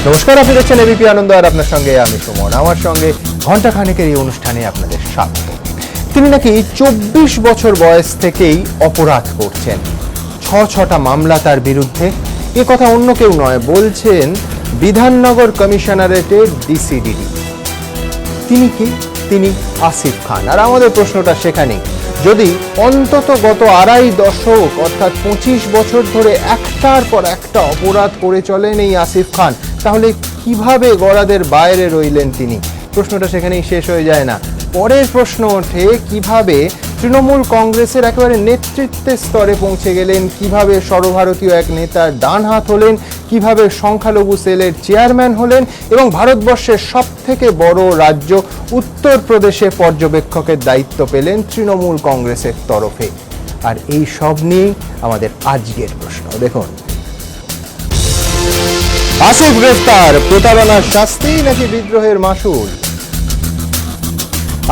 নমস্কার, আপনি দেখছেন এবিপি আনন্দ আর আপনার সঙ্গে আমি সুমন। আমার সঙ্গে ঘণ্টাখানেকের এই অনুষ্ঠানে আপনাদের স্বাগত। তিনি নাকি 24 বছর বয়স থেকেই অপরাধ করছেন, ছটা মামলা তার বিরুদ্ধে। এ কথা অন্য কেউ নয়, বলছেন বিধাননগর কমিশনারেটের ডিসিডিডি। তিনি কি? তিনি আসিফ খান। আর আমাদের প্রশ্নটা সেখানেই, যদি অন্তত গত আড়াই দশক অর্থাৎ 25 বছর ধরে একটার পর একটা অপরাধ করে চলেন এই আসিফ খান, তাহলে কিভাবে গড়াদের বাইরে রইলেন তিনি? প্রশ্নটা সেখানেই শেষ হয়ে যায় না। পরের প্রশ্ন ওঠে, কিভাবে তৃণমূল কংগ্রেসের একেবারে নেতৃত্বের স্তরে পৌঁছে গেলেন, কিভাবে সর্বভারতীয় এক নেতার ডান হাত হলেন, কিভাবে সংখ্যালঘু সেলের চেয়ারম্যান হলেন এবং ভারতবর্ষের সব থেকে বড় রাজ্য উত্তরপ্রদেশে পর্যবেক্ষকের দায়িত্ব পেলেন তৃণমূল কংগ্রেসের তরফে। আর এই সব নিয়েই আমাদের আজকের প্রশ্ন। দেখুন, আসিফ গ্রেফতার, প্রতারণার শাস্তি নাকি বিদ্রোহের মাসুল?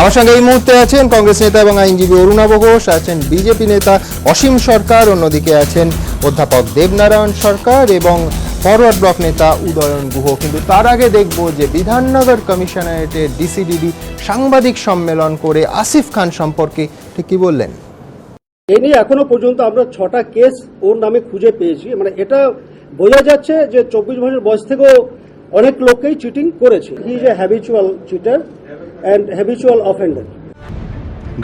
আমার সঙ্গে এই মুহূর্তে আছেন কংগ্রেস নেতা এবং আইনজীবী অরুণাভ ঘোষ, আছেন বিজেপি নেতা অসীম সরকার, অন্যদিকে আছেন অধ্যাপক দেবনারায়ণ সরকার এবং ফরওয়ার্ড ব্লক নেতা উদয়ন গুহ। কিন্তু তার আগে দেখব যে বিধাননগর কমিশনারেটের ডিসিডিডি সাংবাদিক সম্মেলন করে আসিফ খান সম্পর্কে ঠিক কি বললেন। এ নিয়ে এখনো পর্যন্ত আমরা 6টা কেস ওর নামে খুঁজে পেয়েছি। মানে এটা বোঝা যাচ্ছে যে 24 বছর বয়স থেকেও অনেক লোককেই চিটিং করেছে। He is a habitual cheater and habitual offender.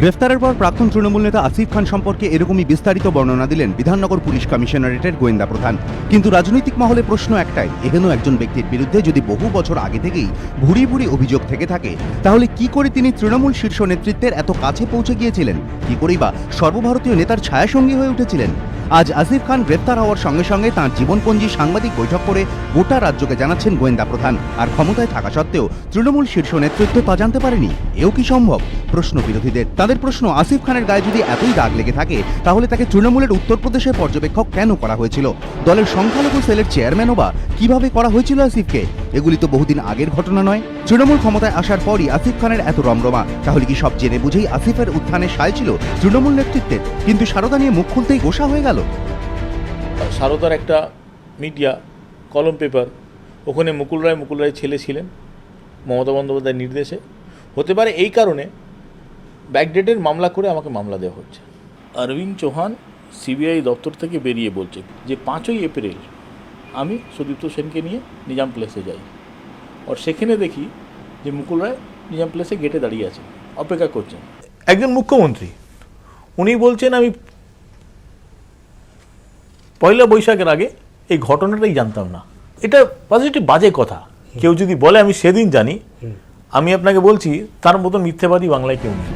গ্রেফতারের পর প্রাক্তন তৃণমূল নেতা আসিফ খান সম্পর্কে এরকমই বিস্তারিত বর্ণনা দিলেন বিধাননগর পুলিশ কমিশনারেটের গোয়েন্দা প্রধান। কিন্তু রাজনৈতিক মহলে প্রশ্ন একটাই, এহেন একজন ব্যক্তির বিরুদ্ধে যদি বহু বছর আগে থেকেই ভুরি ভুরি অভিযোগ থেকে থাকে, তাহলে কি করে তিনি তৃণমূল শীর্ষ নেতৃত্বের এত কাছে পৌঁছে গিয়েছিলেন? কি করেই বা সর্বভারতীয় নেতার ছায়াসঙ্গী হয়ে উঠেছিলেন? আজ আসিফ খান গ্রেফতার হওয়ার সঙ্গে সঙ্গে তাঁর জীবনপঞ্জি সাংবাদিক বৈঠক করে গোটা রাজ্যকে জানাচ্ছেন গোয়েন্দা প্রধান। আর ক্ষমতায় থাকা সত্ত্বেও তৃণমূল শীর্ষ নেতৃত্ব তা জানতে পারেনি। এও কি সম্ভব? প্রশ্ন বিরোধীদের। তাদের প্রশ্ন, আসিফ খানের গায়ে যদি এতই দাগ লেগে থাকে, তাহলে তাকে তৃণমূলের উত্তরপ্রদেশের পর্যবেক্ষক কেন করা হয়েছিল? দলের সংখ্যালঘু সেলের চেয়ারম্যানও বা কিভাবে করা হয়েছিল আসিফকে? এগুলি তো বহুদিন আগের ঘটনা নয়। তৃণমূল ক্ষমতায় আসার পরই আসিফ খানের এত রমরমা। তাহলে কি সব জেনে বুঝেই আসিফের উত্থানে সায় ছিল তৃণমূল নেতৃত্বের? কিন্তু সারদা নিয়ে মুখ খুলতেই গোসা হয়ে গেল। সারদার একটা মিডিয়া কলম পেপার, ওখানে মুকুল রায় ছেলে ছিলেন মমতা বন্দ্যোপাধ্যায়ের নির্দেশে। হতে পারে এই কারণে ব্যাকডেটের মামলা করে আমাকে মামলা দেওয়া হচ্ছে। অরবিন্দ চৌহান সিবিআই দপ্তর থেকে বেরিয়ে বলছে যে 5ই এপ্রিল আমি সুদীপ্ত সেনকে নিয়ে নিজাম প্লেসে যাই, আর সেখানে দেখি যে মুকুল রায় নিজাম প্লেসে গেটে দাঁড়িয়ে আছে, অপেক্ষা করছেন। একজন মুখ্যমন্ত্রী, উনি বলছেন আমি পয়লা বৈশাখের আগে এই ঘটনাটাই জানতাম না। এটা পজিটিভ বাজে কথা। কেউ যদি বলে আমি সেদিন জানি, আমি আপনাকে বলছি তার মতন মিথ্যাবাদী বাংলায় কেউ নেই।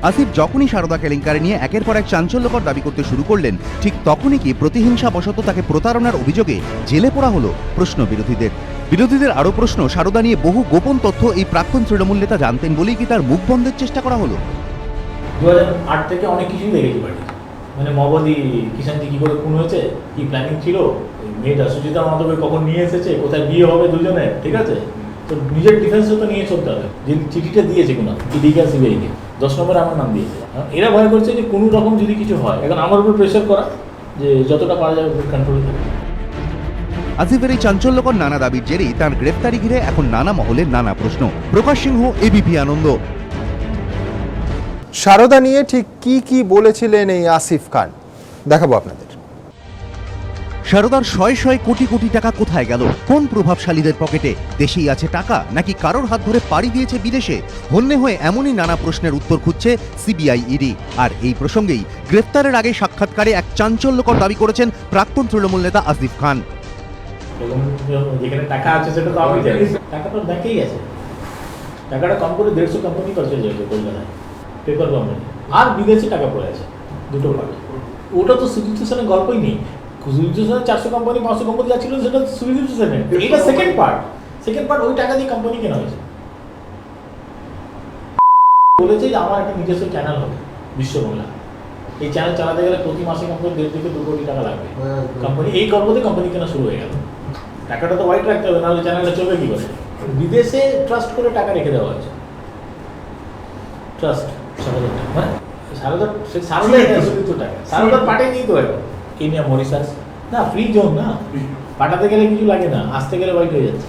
আসিফ যখনই সারদা কেলেঙ্কারি নিয়ে একের পর এক চাঞ্চল্যকর দাবি করতে শুরু করলেন, ঠিক তখনই কি প্রতিহিংসা বশত তাকে প্রতারণার অভিযোগে জেলে পড়া হলো? প্রশ্ন বিরোধীদের আরও প্রশ্ন, সারদা নিয়ে বহু গোপন তথ্য এই প্রাক্তন তৃণমূল নেতা জানতেন বলেই কি তার মুখ বন্ধের চেষ্টা করা হলো? 2008 থেকে অনেক কিছুই দেখেছি বাড়ি, মানে মাওবাদী কিষাণজি কি করে খুন হয়েছে, কি প্ল্যানিং ছিল, মেয়েটা সুচিতা মাধবকে কখন নিয়ে এসেছে, কোথায় বিয়ে হবে দুজনে, ঠিক আছে? তো নিজের ডিফেন্সও তো নিয়ে চলতে হবে। যে চিঠিটা দিয়েছে কোনো ইডিকে সিবিআইকে 10 নম্বরে আমার নাম দিয়েছে। এরা ভয় করছে যে কোনো রকম যদি কিছু হয়, এখন আমার উপর প্রেশার করা যে যতটা পারা যাবে কন্ট্রোলে থাকে। আসিফের এই চাঞ্চল্যকর নানা দাবির জেরেই তার গ্রেফতারি ঘিরে এখন নানা মহলের নানা প্রশ্ন। প্রকাশ সিংহ, এবিপি আনন্দ। সারদা নিয়ে ঠিক কি বলেছিলেন এই আসিফ খান, দেখাবো আপনাদের। সারদার শয়ে কোটি কোটি টাকা কোথায় গেল? কোন প্রভাবশালীদের পকেটে? দেশেই আছে টাকা নাকি কারোর হাত ধরে পাড়ি দিয়েছে বিদেশে? হন্যে হয়ে এমনই নানা প্রশ্নের উত্তর খুঁজছে সিবিআই ইডি। আর এই প্রসঙ্গেই গ্রেফতারের আগে সাক্ষাৎকারে এক চাঞ্চল্যকর দাবি করেছেন প্রাক্তন তৃণমূল নেতা আসিফ খান। যেখানে টাকা আছে সেটা তো আমি জানি, টাকাটা ব্যাংকেই আছে। টাকাটা কম করে 150 কোম্পানি পারচেজ হয়েছে কলকাতায়, পেপার কোম্পানি, আর বিদেশে টাকা পড়ে আছে দুটো ভাগে। ওটা তো সুদীপ্ত সেনের গল্পই নেই। সুদীপ্ত সেনের 400 কোম্পানি 500 কোম্পানি যা ছিল সেটা সুদীপ্ত সেনের। এটা সেকেন্ড পার্ট ওই টাকা দিয়ে কোম্পানি কেনা হয়েছে। বলেছে যে আমার একটা নিজস্ব চ্যানেল হবে বিশ্ববাংলা, এই চ্যানেল চালাতে গেলে প্রতি মাসে কোম্পানি 1.5 থেকে 2 কোটি টাকা লাগবে। কোম্পানি এই গল্পতে কোম্পানি কেনা শুরু হয়ে গেল। টাকাটা তো হোয়াইট রাখতে হবে, নাহলে চ্যানেলটা চলবে কি করে? বিদেশে ট্রাস্ট করে টাকা রেখে দেওয়া হয়েছে। ট্রাস্ট সারদার পাঠিয়ে দিই তো এখন ইন্ডিয়া মরিশাস না ফ্রি জোন না। পাঠাতে গেলে কিছু লাগে না, আসতে গেলে হোয়াইট হয়ে যাচ্ছে।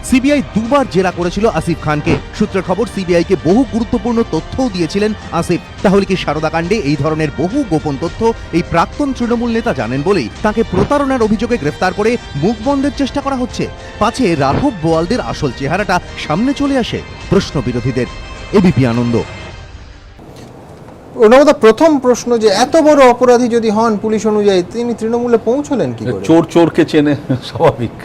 সিবিআই দুবার জেরা করেছিল আসিফ খানকে। সূত্রের খবর, সিবিআইকে বহু গুরুত্বপূর্ণ তথ্যও দিয়েছিলেন আসিফ। তাহলে কি সারদা কাণ্ডে এই ধরনের বহু গোপন তথ্য এই প্রাক্তন তৃণমূল নেতা জানেন বলেই তাকে প্রতারণার অভিযোগে গ্রেফতার করে মুখ বন্ধের চেষ্টা করা হচ্ছে? পাছে রাঘব বোয়ালদের আসল চেহারাটা সামনে চলে আসে প্রশ্ন বিরোধীদের। এবিপি আনন্দ। ওনার প্রথম প্রশ্ন যে এত বড় অপরাধী যদি হন পুলিশ অনুযায়ী, তিনি তৃণমূলে পৌঁছলেন কি করে? চোর চোরকে চেনে, স্বাভাবিক।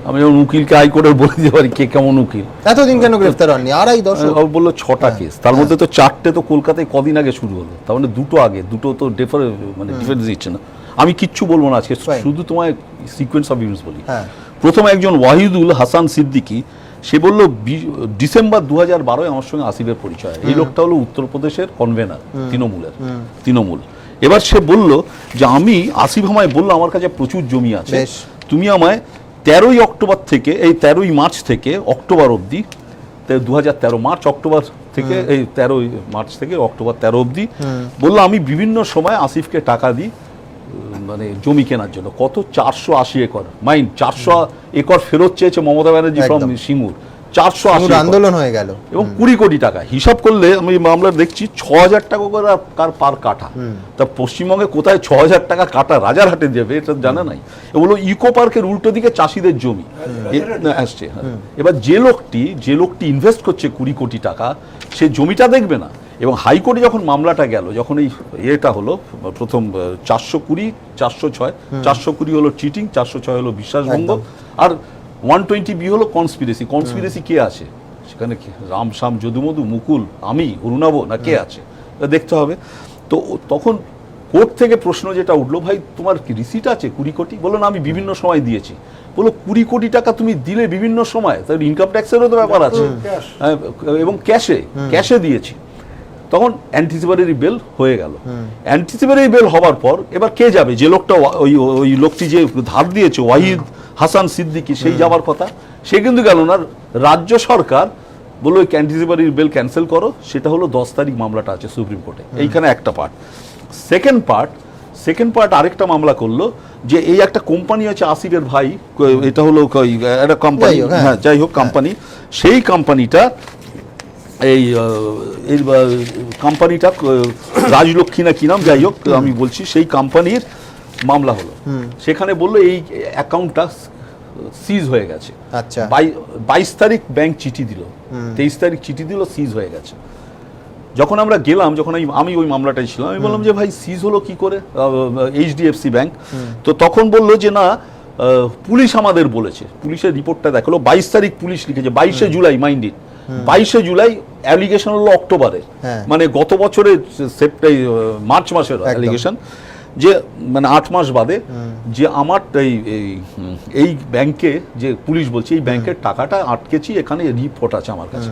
আমি যেমন উকিলকে হাইকোর্টের বলে দিতে পারি কে কেমন উকিল। এতদিন কেন গ্রেফতার হননি? 2.5 দশক বললো 6টা কেস, তার মধ্যে তো 4টে তো কলকাতায় কদিন আগে শুরু হলো, তার মানে 2টো আগে, 2টো তো ডিফারেন্স দিচ্ছে না। আমি কিচ্ছু বলবো না আজকে, শুধু তোমায় সিকোয়েন্স অফ ইভেন্টস বলি। প্রথমে একজন ওয়াহিদুল হাসান সিদ্দিকী, সে বললো ডিসেম্বর 2012 আমার সঙ্গে আসিফের পরিচয়। এই লোকটা হলো উত্তরপ্রদেশের কনভেনার তৃণমূল। এবার সে বলল যে আমি, আসিফ আমায় বললো আমার কাছে প্রচুর জমি আছে, তুমি আমায় 13ই অক্টোবর থেকে, এই 13ই মার্চ থেকে অক্টোবর অবধি, 2013 মার্চ অক্টোবর থেকে, এই 13ই মার্চ থেকে অক্টোবর 13 অবধি, বললো আমি বিভিন্ন সময় আসিফকে টাকা দিই মানে জমি কেনার জন্য। কত? 480 একর, মাইন্ড 400 একর ফেরত চেয়েছে মমতা ব্যানার্জি ফ্রম সিঙ্গুর। 480 আন্দোলন হয়ে গেল এবং 20 কোটি টাকা। হিসাব করলে আমি মামলা দেখছি 6000 টাকা করে পার কাঠা। তা পশ্চিমবঙ্গে কোথায় 6000 টাকা কাঠা রাজারহাটে যাবে এটা জানা নাই। এগুলো ইকো পার্কের উল্টো দিকে চাষিদের জমি আসছে। এবার যে লোকটি ইনভেস্ট করছে 20 কোটি টাকা, সে জমিটা দেখবে না। এবং হাইকোর্টে যখন মামলাটা গেল, যখন এই এটা হলো প্রথম 420, 406, 420 হলো চিটিং, 406 হলো বিশ্বাসভঙ্গ, আর 120B হলো কনস্পিরেসি কে আছে সেখানে? রাম শ্যাম যদুমধু, মুকুল, আমি, অরুণাভ, না কে আছে দেখতে হবে। তো তখন কোর্ট থেকে প্রশ্ন যেটা উঠলো, ভাই তোমার কি রিসিট আছে 20 কোটি? বললো না, আমি বিভিন্ন সময় দিয়েছি। বললো 20 কোটি টাকা তুমি দিলে বিভিন্ন সময়, তার ইনকাম ট্যাক্সেরও তো ব্যাপার আছে, এবং ক্যাশে দিয়েছি। তখন অ্যান্টিসিপেটরি বেল হয়ে গেল। অ্যান্টিসিপেটরি বেল হওয়ার পর এবার কে যাবে? যে লোকটা, ওই লোকটি যে ধার দিয়েছে ওয়াহিদ হাসান সিদ্দিকী, সেই যাওয়ার কথা, সে কিন্তু গেল না। রাজ্য সরকার বললো ওই অ্যান্টিসিপেটরি বেল ক্যান্সেল করো। সেটা হলো 10 তারিখ মামলাটা আছে সুপ্রিম কোর্টে। এইখানে একটা পার্ট। সেকেন্ড পার্ট আরেকটা মামলা করলো যে এই একটা কোম্পানি আছে আসিফের ভাই, এটা হলো একটা কোম্পানি, হ্যাঁ যাই হোক কোম্পানি, সেই কোম্পানিটা এই কোম্পানিটা রাজলক্ষ্মী না কি নাম, যাই হোক আমি বলছি, সেই কোম্পানির মামলা হলো। সেখানে বললো এই অ্যাকাউন্টটা সিজ হয়ে গেছে। আচ্ছা, 22 তারিখ ব্যাংক চিঠি দিল, 23 তারিখ চিঠি দিল, সিজ হয়ে গেছে। যখন আমরা গেলাম, যখন আমি ওই মামলাটাই ছিলাম, আমি বললাম যে ভাই সিজ হলো কি করে, HDFC ব্যাংক। তো তখন বললো যে না, পুলিশ আমাদের বলেছে, পুলিশের রিপোর্টটা দেখালো। 22 তারিখ পুলিশ লিখেছে, 22শে জুলাই, মাইন্ড ইট, 22শে জুলাই অ্যালিগেশন হলো অক্টোবরে, মানে গত বছরের মার্চ মাসের অ্যালিগেশন, যে মানে 8 মাস বাদে, যে আমার এই ব্যাংকে, যে পুলিশ বলছে এই ব্যাংকের টাকাটা আটকেছি, এখানে রিপোর্ট আছে আমার কাছে।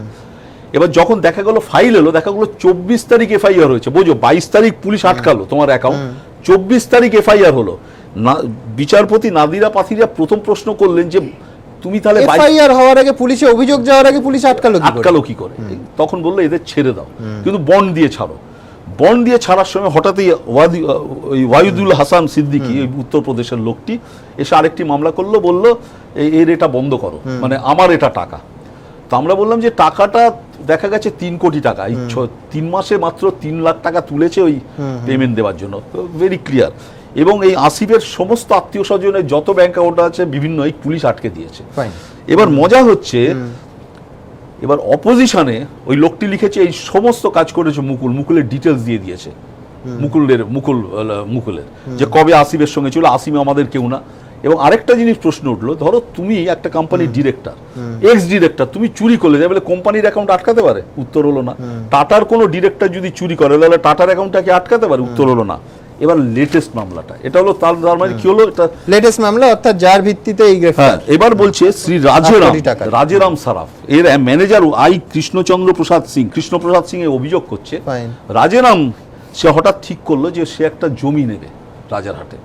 এবার যখন দেখা গেল ফাইল এলো, দেখা গেলো 24 তারিখ FIR হয়েছে। বোঝো, 22 তারিখ পুলিশ আটকালো তোমার অ্যাকাউন্ট, 24 তারিখ FIR হলো। বিচারপতি নাদিরা পাথিরিয়া প্রথম প্রশ্ন করলেন যে তুমি তাহলে FIR হওয়ার আগে, পুলিশে অভিযোগ যাওয়ার আগে পুলিশ আটকালো কি করে? তখন বললো এদের ছেড়ে দাও, কিন্তু বন্ড দিয়ে ছাড়ো। বন্ড দিয়ে ছাড়ার সময় হঠাৎই ওয়াহিদুল হাসান সিদ্দিকী, উত্তরপ্রদেশের লোকটি, এসে আরেকটি মামলা করলো, বললো এর এটা বন্ধ করো, মানে আমার এটা টাকা। তো আমরা বললাম যে টাকাটা দেখা গেছে 3 কোটি টাকা, এই 3 মাসে মাত্র 3 লাখ টাকা তুলেছে ওই পেমেন্ট দেওয়ার জন্য, ভেরি ক্লিয়ার। এবং এই আসিফের সমস্ত আত্মীয় স্বজনের যত ব্যাংক অ্যাকাউন্ট আছে বিভিন্ন, এই পুলিশ আটকে দিয়েছে। এবার মজা হচ্ছে, এবার অপোজিশনে ওই লোকটি লিখেছে এই সমস্ত কাজ করেছে মুকুলের ডিটেলস দিয়ে দিয়েছে, মুকুলের যে কবে আসিফের সঙ্গে ছিল, আসিফ আমাদের কেউ না। এবং আরেকটা জিনিস প্রশ্ন উঠলো, ধরো তুমি একটা কোম্পানির ডিরেক্টর, এক্স ডিরেক্টর, তুমি চুরি করলে, বলে কোম্পানির অ্যাকাউন্ট আটকাতে পারে? উত্তর হলো না। টাটার কোনো ডিরেক্টর যদি চুরি করে, তাহলে টাটার অ্যাকাউন্টটাকে আটকাতে পারে? উত্তর হলো না। এবার লেটেস্ট মামলাটা, এটা হলো তার মানে কি হলো, এটা লেটেস্ট মামলা, অর্থাৎ যার ভিত্তিতে এই গ্রেফতার। এবার বলছে শ্রী রাজেরাম সারাফ, এর ম্যানেজার কৃষ্ণচন্দ্র প্রসাদ সিং এ অভিযোগ করছে, রাজেরাম সে হঠাৎ ঠিক করলো যে সে একটা জমি নেবে রাজারহাটে।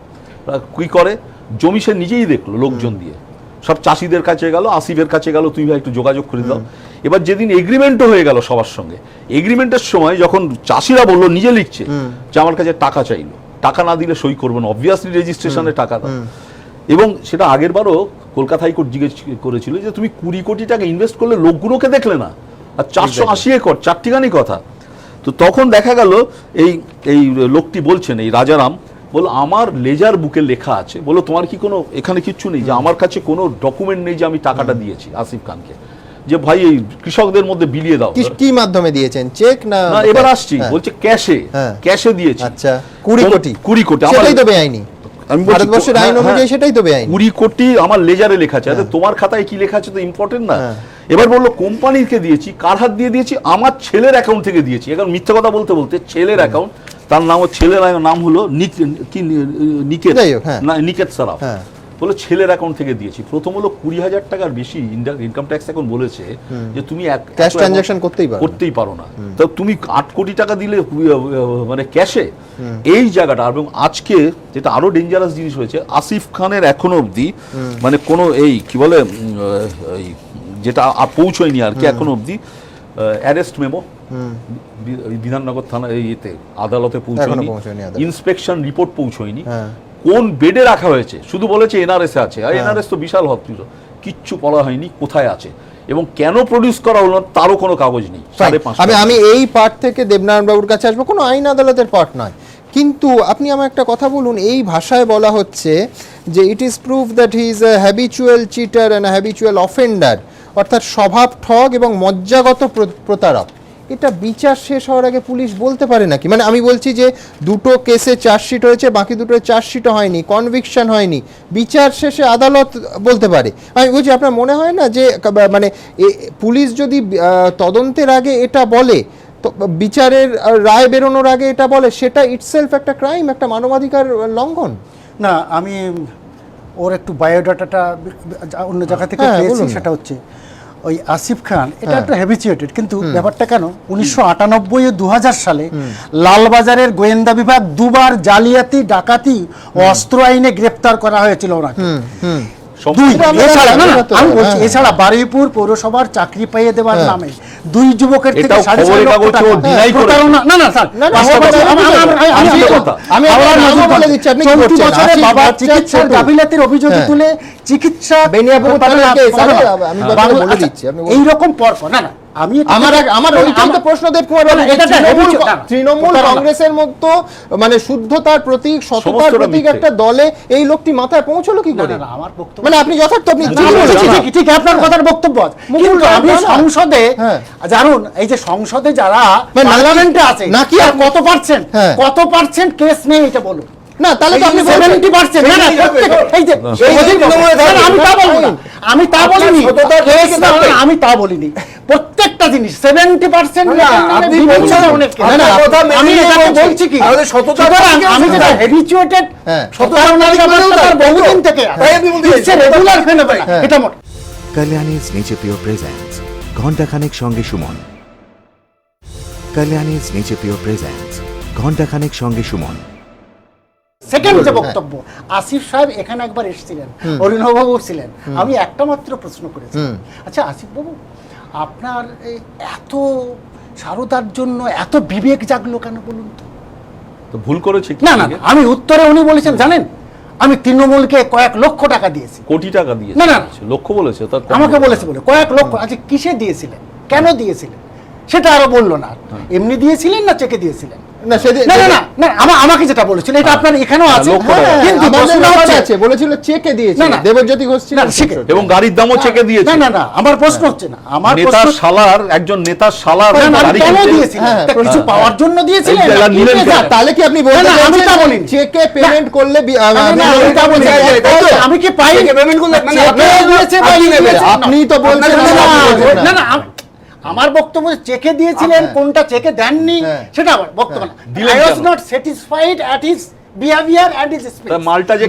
কি করে, জমি সে নিজেই দেখলো, লোকজন দিয়ে, সব চাষিদের কাছে গেল, আসিফের কাছে গেল, তুমি ভাই একটু যোগাযোগ করে দাও। এবার যেদিন এগ্রিমেন্টও হয়ে গেল সবার সঙ্গে, এগ্রিমেন্টের সময় যখন চাষিরা বললো, নিজে লিখছে যে আমার কাছে টাকা চাইলো, টাকা না দিলে সই করবো না, অবভিয়াসলি রেজিস্ট্রেশনে টাকা দাও। এবং সেটা আগের বারও কলকাতা হাইকোর্ট জিজ্ঞেস করেছিল যে তুমি 20 কোটি টাকা ইনভেস্ট করলে লোকগুলোকে দেখলে না, আর 480 একর, চারটিখানি কথা। তো তখন দেখা গেল এই লোকটি বলছেন, এই রাজারাম বলো আমার লেজার বুকে লেখা আছে, বলো তোমার কি কোনো এখানে কিচ্ছু নেই যে আমার কাছে কোনো ডকুমেন্ট নেই যে আমি টাকাটা দিয়েছি আসিফ খানকে, যে ভাই এই কৃষকদের মধ্যে বিলিয়ে দাও। কি মাধ্যমে দিয়েছেন, চেক না? এবার আসছি, বলছে ক্যাশে দিয়েছি। আচ্ছা, 20 কোটি। 20 কোটি সেটাই তো বেআইনি, আমি বলছি, ভারতবর্ষের আইন অনুযায়ী সেটাই তো বেআইনি। 20 কোটি আমার লেজারে লেখা আছে, আরে তোমার খাতায় কি লেখা আছে তো ইম্পর্টেন্ট না। এবার বললো কোম্পানিকে দিয়েছি, কার হাত দিয়ে দিয়েছি, আমার ছেলের অ্যাকাউন্ট থেকে দিয়েছি। এখন মিথ্যা কথা বলতে বলতে ছেলের অ্যাকাউন্ট, তার নাম, ছেলের নাম হলো নিকেত সারাফ, বলে ছেলের অ্যাকাউন্ট থেকে দিয়েছি। প্রথম হলো 20,000 টাকার বেশি ইনকাম ট্যাক্স এখন বলেছে যে তুমি ক্যাশ ট্রানজাকশন করতেই পারো না, তো তুমি 8 কোটি টাকা দিলে মানে ক্যাশে, এই জায়গাটা। এবং আজকে যেটা আরো ডেঞ্জারাস জিনিস হয়েছে, আসিফ খানের এখনো অবধি মানে কোনো এই কি বলে যেটা পৌঁছয়নি আর কি এখনো অবধি, অ্যারেস্ট মেমো বিধাননগর থানা ইয়েতে আদালতে পৌঁছয়নি, ইন্সপেকশন রিপোর্ট পৌঁছয়নি, কোন বেডে রাখা হয়েছে শুধু বলেছে এনআরএস আছে, আর এনআরএস তো বিশাল হসপিটাল, কিচ্ছু বলা হয়নি কোথায় আছে এবং কেন প্রডিউস করা হলো তারও কোনো কাগজ নেই। আমি এই পার্ট থেকে দেবনারায়ণ বাবুর কাছে আসবো, কোনো আইন আদালতের পার্ট নয়, কিন্তু আপনি আমার একটা কথা বলুন, এই ভাষায় বলা হচ্ছে যে it is proof that he is a habitual cheater and habitual offender, অর্থাৎ স্বভাব ঠগ এবং মজ্জাগত প্রতারক। এটা বিচার শেষ হওয়ার আগে পুলিশ বলতে পারে নাকি? মানে আমি বলছি যে দুটো কেসে চার্জশিট হয়েছে, বাকি দুটো চার্জশিটও হয়নি, কনভিকশন হয়নি, বিচার শেষে আদালত বলতে পারে। আমি বলছি আপনার মনে হয় না যে মানে পুলিশ যদি তদন্তের আগে এটা বলে, তো বিচারের রায় বেরোনোর আগে এটা বলে, সেটা ইটসেলফ একটা ক্রাইম, একটা মানবাধিকার লঙ্ঘন? না, আমি ওর একটু বায়োডাটাটা অন্য জায়গা থেকে পেয়েছি, সেটা হচ্ছে ওই আসিফ খান এটা একটু হ্যাবিচুয়েটেড, কিন্তু ব্যাপারটা কেন 1998 ও 2000 সালে লালবাজারের গোয়েন্দা বিভাগ 2 বার জালিয়াতি, ডাকাতি, অস্ত্র আইনে গ্রেফতার করা হয়েছিল ওনাকে। এছাড়া বারুইপুর পৌরসভার চাকরি পাইয়ে দেওয়ার নামে 2 যুবকের থেকে 5.5 লক্ষ টাকা প্রতারণা। না না স্যার, বাবা চিকিৎসার গাফিলতির অভিযোগ তুলে চিকিৎসা এইরকম পর না না তৃণমূল কংগ্রেসের মতো মানে শুদ্ধতার প্রতীক, সততার প্রতীক একটা দলে এই লোকটি মাথায় পৌঁছলো কি করে? আমার বক্তব্য মানে আপনি যথার্থ, আপনি ঠিক আপনার কথার বক্তব্য আছে, কিন্তু আমি সংসদে জানুন, এই যে সংসদে যারা পার্লামেন্টে আছে নাকি আর কত পার্সেন্ট কেস নেই এটা বলুন না, তাহলে তো আপনি 70%। না না, এই যে আমি তা বলিনি, আমি তা বলিনি, প্রত্যেকটা জিনিস 70% আমি বলছি কি আমি যেটা হ্যাবিচুয়েটেড বহুদিন থেকে রেগুলার ফেনোমেনন এটা মোট। কল্যাণীজ নেচার পিওর প্রেজেন্টস ঘণ্টাখানেক সঙ্গে সুমন। কল্যাণীজ নেচার পিওর প্রেজেন্টস ঘণ্টাখানেক সঙ্গে সুমন। সেকেন্ড যে বক্তব্য, আসিফ সাহেব এখানে একবার এসেছিলেন, অরিন্দম বাবু ছিলেন, আমি একটা মাত্র প্রশ্ন করেছি, আচ্ছা আসিফ বাবু আপনার এত সারদার জন্য এত বিবেক জাগলো কেন বলুন তো? ভুল করেছি না না, আমি উত্তরে উনি বলেছেন জানেন, আমি তৃণমূলকে কয়েক লক্ষ টাকা দিয়েছি। কোটি টাকা দিয়েছি? না না, লক্ষ বলেছে, আমাকে বলেছে বলে কয়েক লক্ষ। আচ্ছা কিসে দিয়েছিলেন, কেন দিয়েছিলেন সেটা আরো বললো না, এমনি দিয়েছিলেন না চেকে দিয়েছিলেন? আমাকে যেটা বলেছিল এটা আপনার এখানেও আছে, কিন্তু বলেছিল চেকে দিয়েছে দেবজ্যোতি ঘোষ ছিল এবং গাড়ির দামও চেকে দিয়েছে। না না না, আমার প্রশ্ন হচ্ছে না, আমার নেতার শালার একজন নেতার শালার কেন দিয়েছিলেন? কিছু পাওয়ার জন্য দিয়েছিলেন? তাহলে কি আপনি বলতে চাইছেন আমি তা বলিনি, চেকে পেমেন্ট করলে আমি কি পাই পেমেন্ট করলে আপনি তো বলছেন না না, আমার বক্তব্য চেকে দিয়েছিলেন, কোনটা চেকে দেননি সেটা আমার বক্তব্য না। I was not satisfied at his behavior and his speech. মালটা যে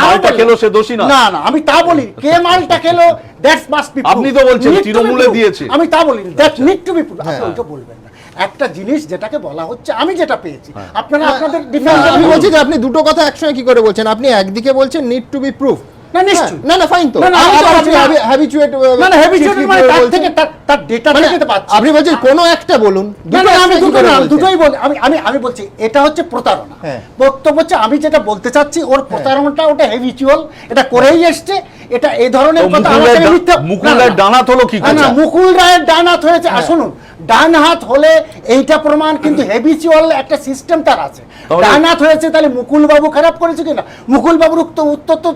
মালটা খেলো সে দোষী না। না না, আমি তা বলি কে মালটা খেলো that must be proved. আপনি তো বলছেন তৃণমূলে দিয়েছে, আমি তা বলি that need to be proved। আপনি ওটা বলবেন না, একটা জিনিস যেটাকে বলা হচ্ছে আমি যেটা পেয়েছি, আপনারা আপনাদের ডিফেন্স। আমি বলছি যে আপনি দুটো কথা একসঙ্গে কি করে বলছেন? আপনি একদিকে বলছেন নিড টু বি প্রুফ, না নিশ্চয়ই না না ফাইন তো না, না, আমি তো আবার বলছি আপনি না। হ্যাবিচুয়েট না না habituated মানে তার থেকে তার ডেটা থেকে তো পাচ্ছি। আপনি বলছেন কোনো একটা বলুন না না আমি একটা কি দুটো করে না বলছেন? দুটোই বলি আমি বলছি এটা হচ্ছে প্রতারণা। হ্যাঁ। বক্তব্য হচ্ছে আমি যেটা বলতে চাচ্ছি ওর প্রতারণাটা ওটা হেভিচুয়াল, এটা করেই এসছে, এটা এই ধরনের তো কথা মুকুল আমাকে রায়ের মিথ্যা মুকুল না, না, রায়ের ডানাত হলো কি না, করে? না মুকুল রায়ের ডান হাত হয়েছে শুনুন, ডান হাত হলে এইটা প্রমাণ, কিন্তু হেভিচুয়াল একটা সিস্টেম তার আছে। তাহলে- ডান হাত হয়েছে তাহলে মুকুল বাবু খারাপ করেছে কিনা? মুকুল বাবুর উত্তর তো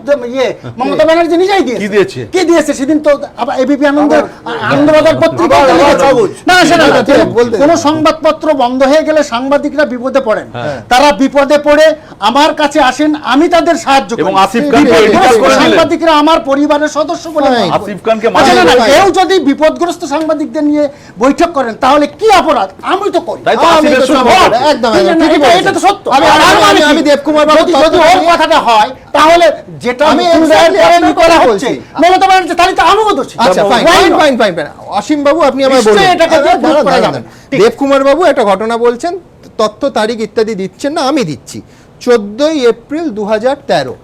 মমতা ব্যানার্জি নিজেই কি দিয়েছে? কি দিয়েছে সেদিন তো আবার এবিপি আনন্দবাজার পত্রিকা না সেটা না, ঠিক আছে, বলতে কোন সংবাদপত্র বন্ধ হয়ে গেলে সাংবাদিকরা বিপদে পড়েন, তারা বিপদে পড়ে আমার কাছে আসেন, আমি তাদের সাহায্য করি। এবং আসিফ খানকে বিপদগ্রস্ত করে দিলেন। সাংবাদিকরা আমার পরিবারের সদস্য বলে মনে করি। আসিফ খানকে আচ্ছা, না, না, মানিয়ে কেউ যদি বিপদগ্রস্ত সাংবাদিকদের নিয়ে বৈঠক করেন তাহলে কি অপরাধ? আমি তো করি। তাই তো আমি আসিফের তো সঙ্গে সহমত। বলবো। একদম ঠিক আছে, একদম, ঠিকই এটা- বলেছেন। এটা তো সত্য। আমি আর আমি- মানে আমি- কি? আমি দেবকুমার বাবুর যদি তথ্য ওর নিয়ে- কথাটা হয় তাহলে যেটা আমি মুকুল রায়ের exactly পরে আপনার করা কথা হচ্ছে বলছি। মমতা ব্যানার্জি, তাহলে তো আমিও দোষী। আচ্ছা fine Why fine not? Fine fine fine Asim বাবু আপনি আমায় বলুন নিশ্চয়ই এটাকে দাঁড়ান, proof করা দাঁড়ান, যাবে। দাঁড়ান। ঠিক। দেবকুমার বাবু একটা ঘটনা বলছেন, তথ্য তারিখ ইত্যাদি দিচ্ছেন না, আমি দিচ্ছি। 14ই এপ্রিল 2013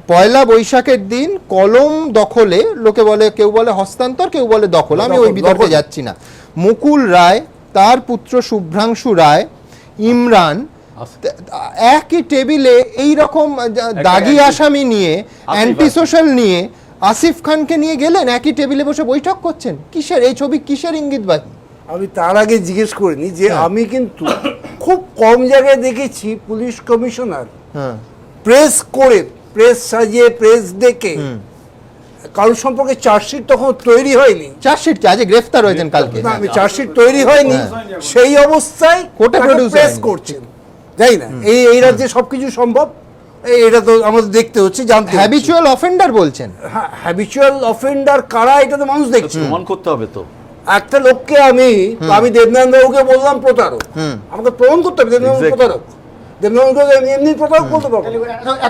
পয়লা বৈশাখের দিন কলম দখলে, লোকে বলে, কেউ বলে হস্তান্তর, কেউ বলে দখল, আমি ওই বিতর্কে যাচ্ছি না। মুকুল রায়, তার পুত্র শুভ্রাংশু রায়, ইমরান একই টেবিলে এই রকম দাগি আসামি নিয়ে, অ্যান্টি সোশ্যাল নিয়ে আসিফ খানকে নিয়ে গেলেন, একই টেবিলে বসে বৈঠক করছেন। কিসের এই ছবি, কিসের ইঙ্গিতবাহী? আমি তার আগে জিজ্ঞেস করিনি যে হ্যাঁ। আমি কিন্তু খুব কম জায়গায় দেখেছি পুলিশ কমিশনার হ্যাঁ প্রেস করে, প্রেস সাজিয়ে, প্রেস ডেকে কারোর সম্পর্কে চার্জশিট তখন তৈরি হয়নি, চার্জশিট কি আজ গ্রেফতার হয়েছেন কালকে? না আমি চার্জশিট তৈরি হয়নি, সেই অবস্থায় কোর্টে produce প্রেস হয়নি। করছেন, তাই না? এই রাজ্যে সবকিছু সম্ভব, এটা তো আমাদের দেখতে হচ্ছে, জানতে হচ্ছে। হ্যাবিচুয়াল অফেন্ডার বলছেন। হ্যাবিচুয়াল অফেন্ডার কারা এটা তো মানুষ দেখছে। প্রমাণ করতে হবে তো। একটা লোককে আমি দেবনারায়ণ বাবুকে বললাম প্রতারক, আমাকে প্রমাণ করতে হবে দেবনারায়ণ Exactly. প্রতারক। দেবনারায়ণ বাবুকে আমি এমনি প্রতারক বলতে পারবো।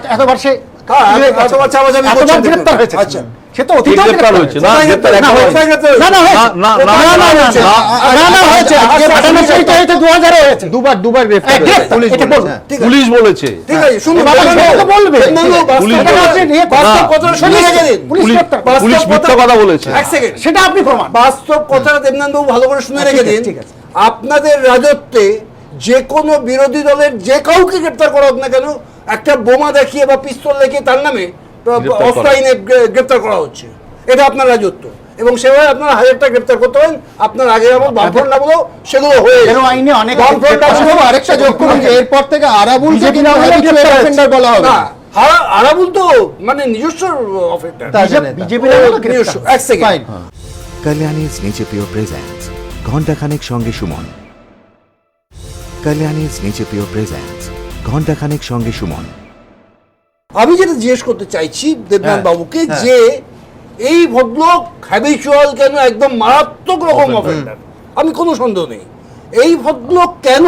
এতবার সে হ্যাঁ, এতবার চাপাচাপি এতবার করছেন গ্রেফতার হয়েছে। আচ্ছা। সে তো কে অতীতেও গ্রেফতার হয়েছে? না, কোথায় গ্রেফতার গ্রেফতার? এখনো কোথায় গ্রেফতার হয়েছে? না, না, হয়েছে। না, না, না, না, হয়েছে। না, না, হয়েছে। আজকে 98 হয়েছে, 2000 হয়েছে। দুবার গ্রেফতার এটা হয়েছে, পুলিশ এটা বলেছে, বলুন। হ্যাঁ। ঠিক আছে, পুলিশ বলেছে। ঠিক আছে, শুনুন, বাবা, দেবনারায়ণ সেটা তো বলবে। দেবনারায়ণ বাবু, পুলিশ বাস্তব বলেছে। কথা নিয়ে বাস্তব কথাটা শুনে রেখে দিন। পুলিশ পুলিশ- গ্রেফতার। পুলিশ মিথ্যা কথা বলেছে। এক সেকেন্ড, সেটা আপনি প্রমাণ। বাস্তব কথাটা দেবনারায়ণ বাবু ভালো করে শুনে রেখে ঠিক আছে, দিন। ঠিক আছে। আপনাদের রাজত্বে যে কোনো বিরোধী দলের যে কাউকে গ্রেফতার করা হোক না কেন, একটা বোমা দেখিয়ে বা পিস্তল দেখিয়ে তার নামে গ্রেফতার অস্ত্র করা। আইনে গ্রেফতার করা হচ্ছে। এটা আপনার রাজত্ব, এবং সেভাবে আপনারা 1000টা গ্রেফতার করতে পারেন। আপনার আগের আমল বামফ্রন্ট আমলেও সেগুলো হয়ে এরও আইনে অনেক বামফ্রন্ট অসীম বাবু, আরেকটা যোগ করুন যে এরপর থেকে আরাবুলকে বিজেপি কিন্তু আমলে habitual গ্রেফতার হয়েছে। offender বলা হবে না, না। আরাবুল তো মানে নিজস্ব অফেন্ডার, তা জানেন না। বিজেপির আমলে নিজস্ব। গ্রেফতার। এক second, fine. Kalyani's Nature Pure presents ঘণ্টাখানেক সঙ্গে Suman. Kalyani's Nature Pure presents ঘণ্টাখানেক সঙ্গে সুমন। আমি যেটা জিজ্ঞেস করতে চাইছি দেবনাথ বাবুকে, যে এই ভদ্রলোক হ্যাবিচুয়াল কেন, একদম মারাত্মক রকম অফেন্ডার, আমি কোনো সন্দেহ নেই, এই ভদ্রলোক কেন